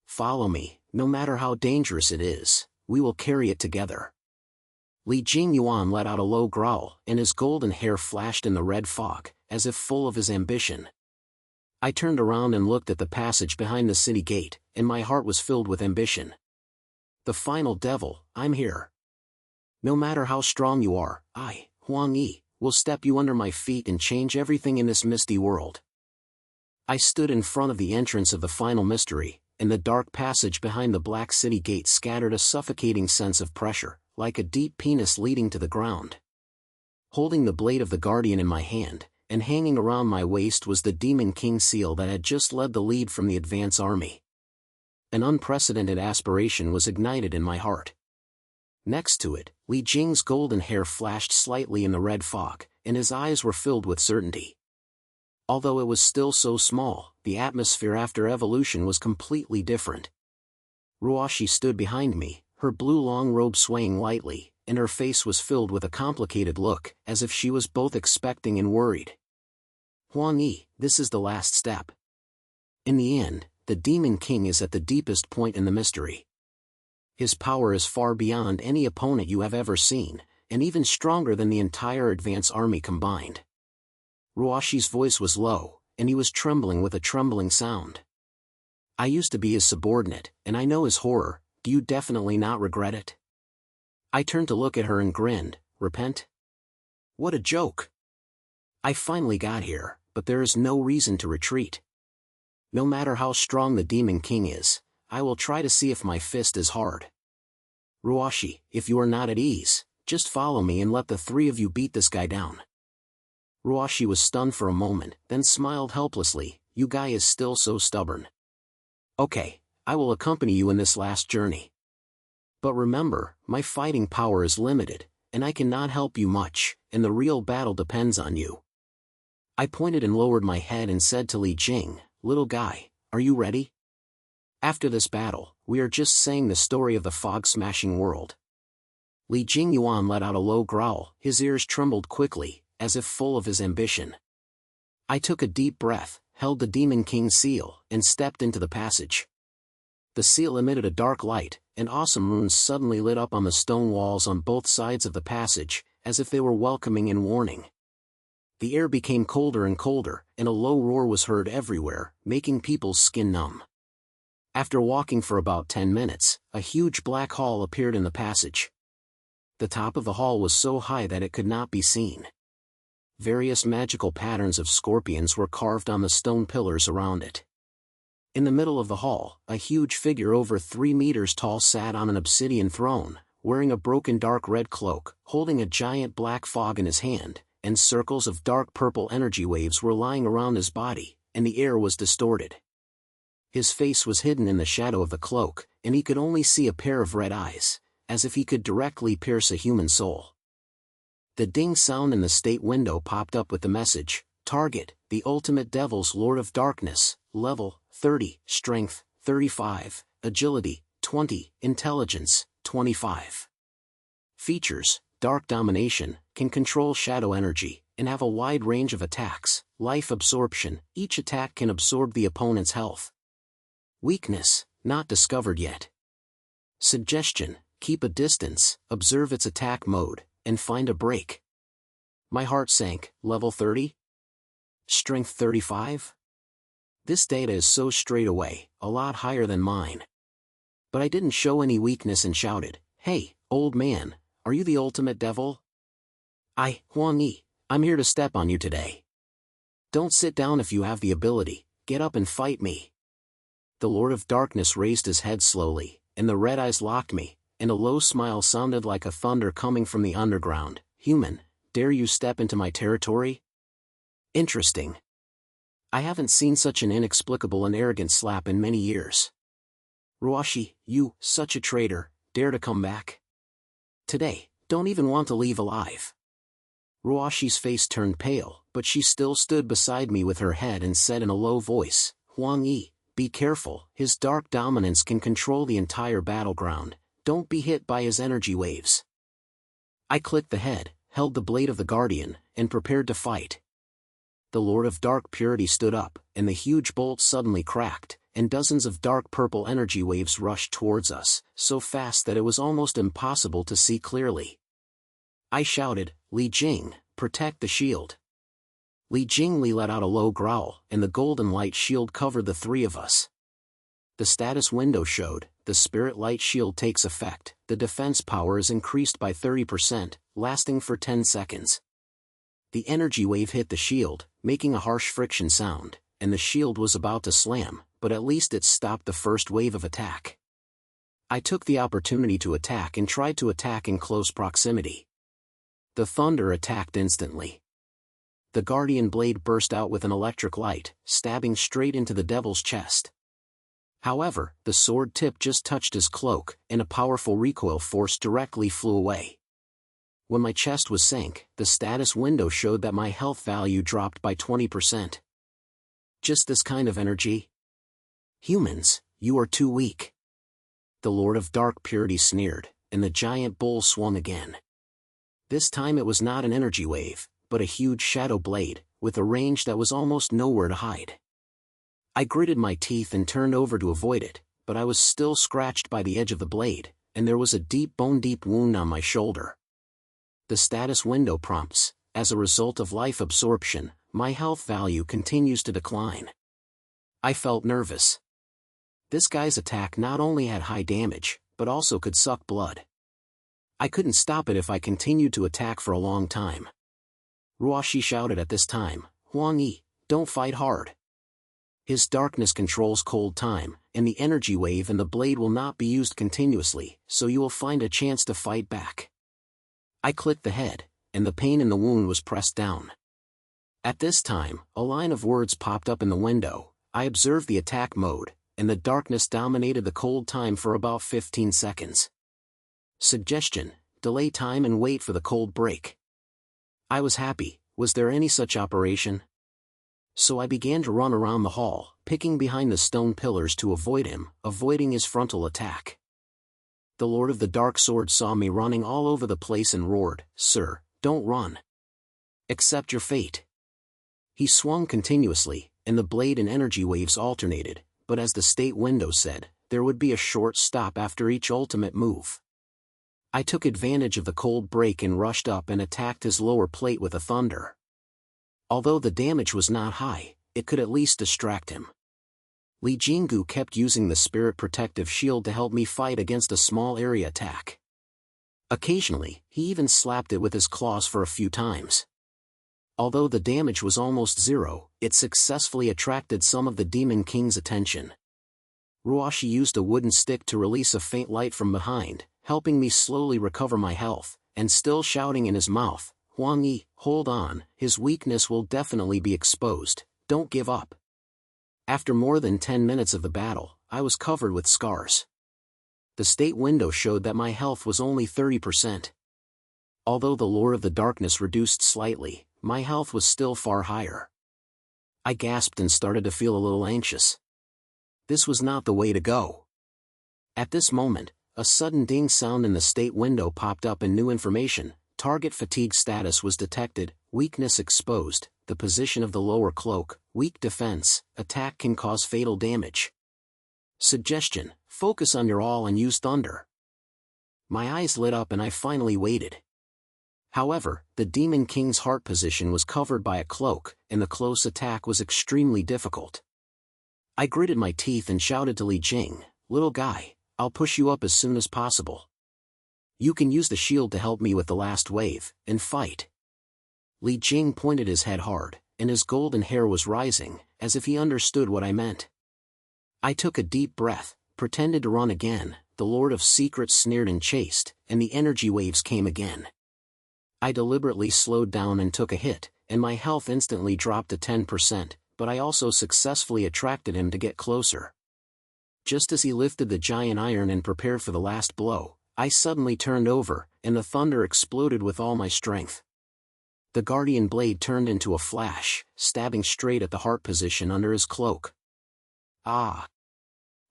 Follow me, no matter how dangerous it is, we will carry it together." Li Jingyuan let out a low growl, and his golden hair flashed in the red fog, as if full of his ambition. I turned around and looked at the passage behind the city gate, and my heart was filled with ambition. "The final devil, I'm here. No matter how strong you are, I, Huang Yi, will step you under my feet and change everything in this misty world." I stood in front of the entrance of the final mystery, and the dark passage behind the black city gate scattered a suffocating sense of pressure, like a deep penis leading to the ground. Holding the blade of the Guardian in my hand, and hanging around my waist was the Demon King seal that had just led the lead from the advance army. An unprecedented aspiration was ignited in my heart. Next to it, Li Jing's golden hair flashed slightly in the red fog, and his eyes were filled with certainty. Although it was still so small, the atmosphere after evolution was completely different. Ruoshi stood behind me, her blue long robe swaying lightly, and her face was filled with a complicated look, as if she was both expecting and worried. "Huang Yi, this is the last step. In the end, the Demon King is at the deepest point in the mystery. His power is far beyond any opponent you have ever seen, and even stronger than the entire advance army combined." Ruoshi's voice was low, and he was trembling with a trembling sound. "I used to be his subordinate, and I know his horror. Do you definitely not regret it?" I turned to look at her and grinned. "Repent? What a joke. I finally got here, but there is no reason to retreat. No matter how strong the Demon King is, I will try to see if my fist is hard. Ruoshi, if you are not at ease, just follow me and let the three of you beat this guy down." Ruoshi was stunned for a moment, then smiled helplessly. "You guy is still so stubborn. Okay, I will accompany you in this last journey. But remember, my fighting power is limited, and I cannot help you much, and the real battle depends on you." I pointed and lowered my head and said to Li Jing, "Little guy, are you ready? After this battle, we are just saying the story of the fog-smashing world." Li Jingyuan let out a low growl, his ears trembled quickly, as if full of his ambition. I took a deep breath, held the Demon King seal, and stepped into the passage. The seal emitted a dark light, and awesome runes suddenly lit up on the stone walls on both sides of the passage, as if they were welcoming and warning. The air became colder and colder, and a low roar was heard everywhere, making people's skin numb. After walking for about 10 minutes, a huge black hall appeared in the passage. The top of the hall was so high that it could not be seen. Various magical patterns of scorpions were carved on the stone pillars around it. In the middle of the hall, a huge figure over 3 meters tall sat on an obsidian throne, wearing a broken dark red cloak, holding a giant black fog in his hand, and circles of dark purple energy waves were lying around his body, and the air was distorted. His face was hidden in the shadow of the cloak, and he could only see a pair of red eyes, as if he could directly pierce a human soul. The ding sound in the state window popped up with the message, "Target, the ultimate devil's Lord of Darkness, level 30, strength 35, agility 20, intelligence 25. Features: dark domination, can control shadow energy, and have a wide range of attacks. Life absorption, each attack can absorb the opponent's health. Weakness, not discovered yet. Suggestion: keep a distance, observe its attack mode, and find a break." My heart sank. Level 30? Strength 35? This data is so straight away, a lot higher than mine. But I didn't show any weakness and shouted, "Hey, old man, are you the ultimate devil?" Huang Yi, I'm here to step on you today. Don't sit down if you have the ability, get up and fight me." The Lord of Darkness raised his head slowly, and the red eyes locked me, and a low smile sounded like a thunder coming from the underground. "Human, dare you step into my territory?" Interesting. I haven't seen such an inexplicable and arrogant slap in many years. "Ruashi, you, such a traitor, dare to come back? Today, don't even want to leave alive." Ruashi's face turned pale, but she still stood beside me with her head and said in a low voice, "Huang Yi, be careful, his dark dominance can control the entire battleground, don't be hit by his energy waves." I clicked the head, held the blade of the Guardian, and prepared to fight. The Lord of Dark Purity stood up, and the huge bolt suddenly cracked, and dozens of dark purple energy waves rushed towards us, so fast that it was almost impossible to see clearly. I shouted, "Li Jing, protect the shield." Li Jingli let out a low growl, and the golden light shield covered the three of us. The status window showed, the spirit light shield takes effect, the defense power is increased by 30%, lasting for 10 seconds. The energy wave hit the shield, making a harsh friction sound, and the shield was about to slam, but at least it stopped the first wave of attack. I took the opportunity to attack and tried to attack in close proximity. The thunder attacked instantly. The Guardian blade burst out with an electric light, stabbing straight into the devil's chest. However, the sword tip just touched his cloak, and a powerful recoil force directly flew away. When my chest was sank, the status window showed that my health value dropped by 20%. Just this kind of energy? Humans, you are too weak. The Lord of Dark Purity sneered, and the giant bull swung again. This time it was not an energy wave, but a huge shadow blade, with a range that was almost nowhere to hide. I gritted my teeth and turned over to avoid it, but I was still scratched by the edge of the blade, and there was a deep bone-deep wound on my shoulder. The status window prompts, as a result of life absorption, my health value continues to decline. I felt nervous. This guy's attack not only had high damage, but also could suck blood. I couldn't stop it if I continued to attack for a long time. Ruashi shouted at this time, "Huang Yi, don't fight hard. His darkness controls cold time, and the energy wave and the blade will not be used continuously, so you will find a chance to fight back." I clicked the head, and the pain in the wound was pressed down. At this time, a line of words popped up in the window. I observed the attack mode, and the darkness dominated the cold time for about 15 seconds. Suggestion: delay time and wait for the cold break. I was happy. Was there any such operation? So I began to run around the hall, picking behind the stone pillars to avoid him, avoiding his frontal attack. The Lord of the Dark Sword saw me running all over the place and roared, "Sir, don't run. Accept your fate." He swung continuously, and the blade and energy waves alternated, but as the state window said, there would be a short stop after each ultimate move. I took advantage of the cold break and rushed up and attacked his lower plate with a thunder. Although the damage was not high, it could at least distract him. Li Jinggu kept using the spirit protective shield to help me fight against a small area attack. Occasionally, he even slapped it with his claws for a few times. Although the damage was almost zero, it successfully attracted some of the Demon King's attention. Ruashi used a wooden stick to release a faint light from behind, helping me slowly recover my health, and still shouting in his mouth, Huang Yi, hold on, his weakness will definitely be exposed, don't give up. After more than 10 minutes of the battle, I was covered with scars. The state window showed that my health was only 30%. Although the Lord of the Darkness reduced slightly, my health was still far higher. I gasped and started to feel a little anxious. This was not the way to go. At this moment, a sudden ding sound in the state window popped up and new information. Target fatigue status was detected, weakness exposed, the position of the lower cloak, weak defense, attack can cause fatal damage. Suggestion, focus on your all and use thunder. My eyes lit up and I finally waited. However, the Demon King's heart position was covered by a cloak, and the close attack was extremely difficult. I gritted my teeth and shouted to Li Jing, little guy, I'll push you up as soon as possible. You can use the shield to help me with the last wave, and fight. Li Jing pointed his head hard, and his golden hair was rising, as if he understood what I meant. I took a deep breath, pretended to run again, the Lord of Secrets sneered and chased, and the energy waves came again. I deliberately slowed down and took a hit, and my health instantly dropped to 10%, but I also successfully attracted him to get closer. Just as he lifted the giant iron and prepared for the last blow, I suddenly turned over, and the thunder exploded with all my strength. The guardian blade turned into a flash, stabbing straight at the heart position under his cloak. Ah!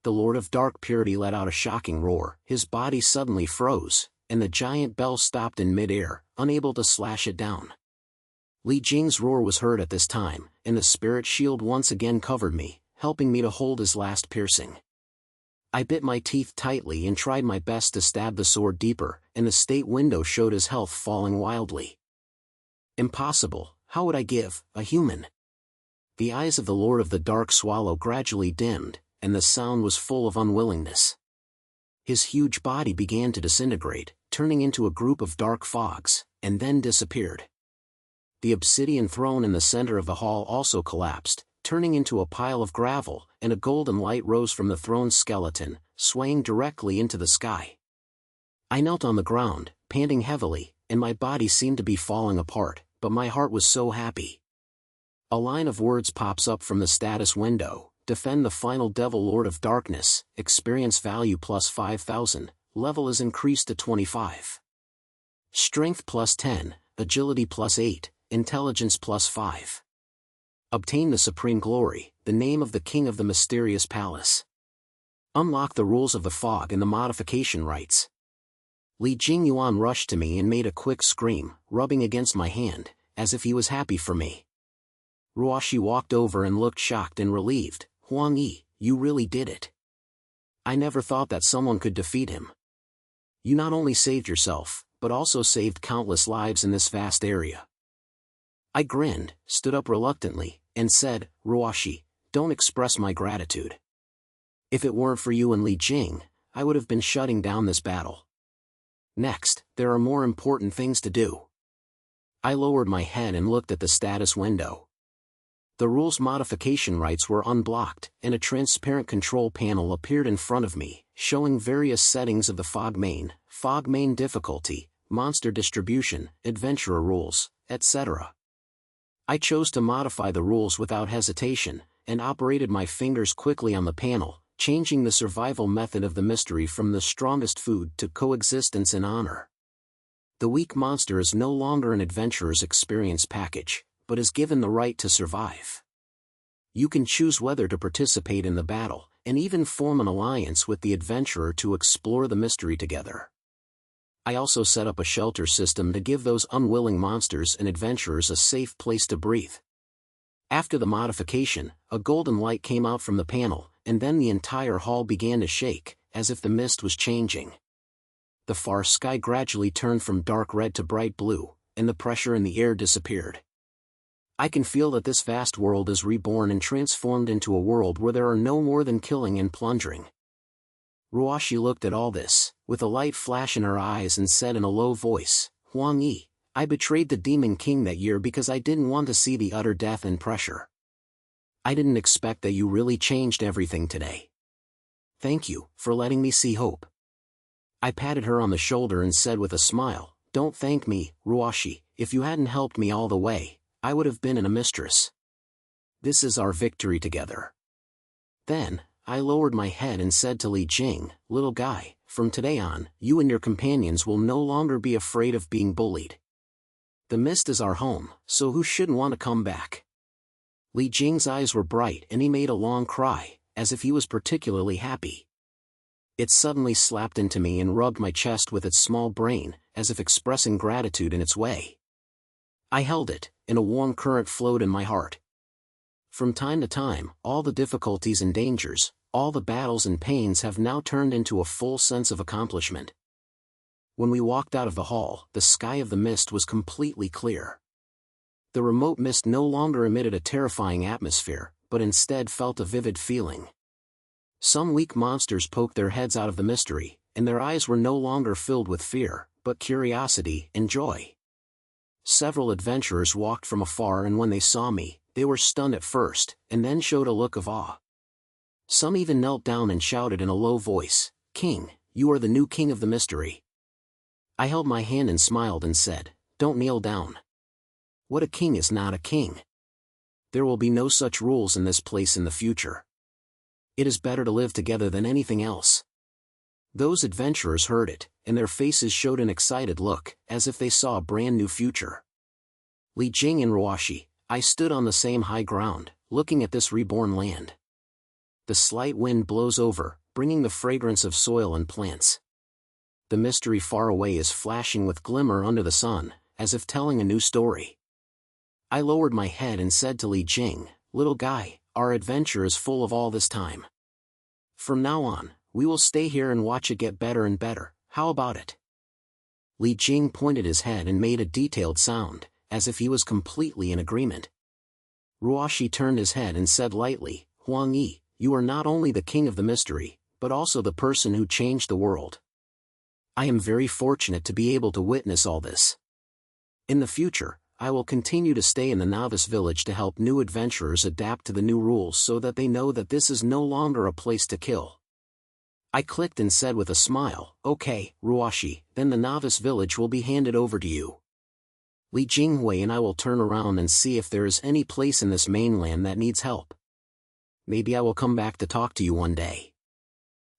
The Lord of Dark Purity let out a shocking roar, his body suddenly froze, and the giant bell stopped in mid-air, unable to slash it down. Li Jing's roar was heard at this time, and the spirit shield once again covered me, helping me to hold his last piercing. I bit my teeth tightly and tried my best to stab the sword deeper, and the state window showed his health falling wildly. Impossible, how would I give a human? The eyes of the Lord of the Dark Swallow gradually dimmed, and the sound was full of unwillingness. His huge body began to disintegrate, turning into a group of dark fogs, and then disappeared. The obsidian throne in the center of the hall also collapsed, turning into a pile of gravel, and a golden light rose from the throne's skeleton, swaying directly into the sky. I knelt on the ground, panting heavily, and my body seemed to be falling apart, but my heart was so happy. A line of words pops up from the status window. Defend the final Devil Lord of Darkness, experience value plus 5,000, level is increased to 25. Strength plus 10, agility plus 8, intelligence plus 5. Obtain the Supreme Glory, the name of the King of the Mysterious Palace. Unlock the rules of the fog and the modification rights. Li Jingyuan rushed to me and made a quick scream, rubbing against my hand, as if he was happy for me. Ruoshi walked over and looked shocked and relieved. Huang Yi, you really did it. I never thought that someone could defeat him. You not only saved yourself, but also saved countless lives in this vast area. I grinned, stood up reluctantly, and said, Ruoshi, don't express my gratitude. If it weren't for you and Li Jing, I would have been shutting down this battle. Next, there are more important things to do. I lowered my head and looked at the status window. The rules modification rights were unblocked, and a transparent control panel appeared in front of me, showing various settings of the fog main difficulty, monster distribution, adventurer rules, etc. I chose to modify the rules without hesitation, and operated my fingers quickly on the panel, changing the survival method of the mystery from the strongest food to coexistence and honor. The weak monster is no longer an adventurer's experience package, but is given the right to survive. You can choose whether to participate in the battle, and even form an alliance with the adventurer to explore the mystery together. I also set up a shelter system to give those unwilling monsters and adventurers a safe place to breathe. After the modification, a golden light came out from the panel, and then the entire hall began to shake, as if the mist was changing. The far sky gradually turned from dark red to bright blue, and the pressure in the air disappeared. I can feel that this vast world is reborn and transformed into a world where there are no more than killing and plundering. Ruoshi looked at all this, with a light flash in her eyes and said in a low voice, Huang Yi, I betrayed the Demon King that year because I didn't want to see the utter death and pressure. I didn't expect that you really changed everything today. Thank you for letting me see hope. I patted her on the shoulder and said with a smile, Don't thank me, Ruoshi, if you hadn't helped me all the way, I would have been in a mistress. This is our victory together. Then, I lowered my head and said to Li Jing, little guy, from today on, you and your companions will no longer be afraid of being bullied. The mist is our home, so who shouldn't want to come back? Li Jing's eyes were bright and he made a long cry, as if he was particularly happy. It suddenly slapped into me and rubbed my chest with its small brain, as if expressing gratitude in its way. I held it, and a warm current flowed in my heart. From time to time, all the difficulties and dangers, all the battles and pains have now turned into a full sense of accomplishment. When we walked out of the hall, the sky of the mist was completely clear. The remote mist no longer emitted a terrifying atmosphere, but instead felt a vivid feeling. Some weak monsters poked their heads out of the mystery, and their eyes were no longer filled with fear, but curiosity and joy. Several adventurers walked from afar, and when they saw me, they were stunned at first, and then showed a look of awe. Some even knelt down and shouted in a low voice, "King, you are the new king of the mystery." I held my hand and smiled and said, "Don't kneel down. What a king is not a king. There will be no such rules in this place in the future. It is better to live together than anything else." Those adventurers heard it, and their faces showed an excited look, as if they saw a brand new future. Li Jing and Ruoshi, I stood on the same high ground, looking at this reborn land. The slight wind blows over, bringing the fragrance of soil and plants. The mystery far away is flashing with glimmer under the sun, as if telling a new story. I lowered my head and said to Li Jing, little guy, our adventure is full of all this time. From now on, we will stay here and watch it get better and better, how about it? Li Jing pointed his head and made a detailed sound, as if he was completely in agreement. Ruoshi turned his head and said lightly, Huang Yi, you are not only the king of the mystery, but also the person who changed the world. I am very fortunate to be able to witness all this. In the future, I will continue to stay in the novice village to help new adventurers adapt to the new rules so that they know that this is no longer a place to kill. I clicked and said with a smile, okay, Ruoshi, then the novice village will be handed over to you. Li Jinghui and I will turn around and see if there is any place in this mainland that needs help. Maybe I will come back to talk to you one day.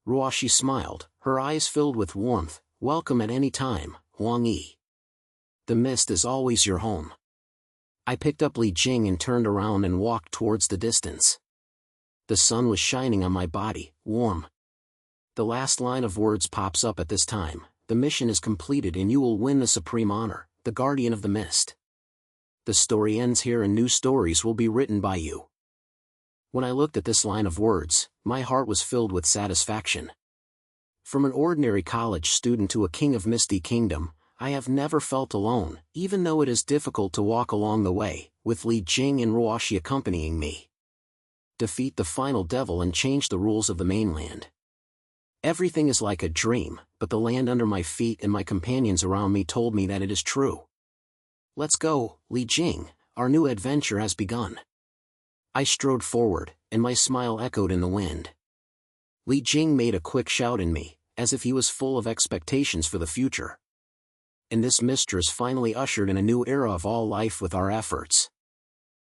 Ruoshi smiled, her eyes filled with warmth. Welcome at any time, Huang Yi. The mist is always your home. I picked up Li Jing and turned around and walked towards the distance. The sun was shining on my body, warm. The last line of words pops up at this time, the mission is completed and you will win the supreme honor, the guardian of the mist. The story ends here and new stories will be written by you. When I looked at this line of words, my heart was filled with satisfaction. From an ordinary college student to a king of Misty Kingdom, I have never felt alone, even though it is difficult to walk along the way, with Li Jing and Ruoshi accompanying me. Defeat the final devil and change the rules of the mainland. Everything is like a dream, but the land under my feet and my companions around me told me that it is true. Let's go, Li Jing, our new adventure has begun. I strode forward, and my smile echoed in the wind. Li Jing made a quick shout in me, as if he was full of expectations for the future. And this mistress finally ushered in a new era of all life with our efforts.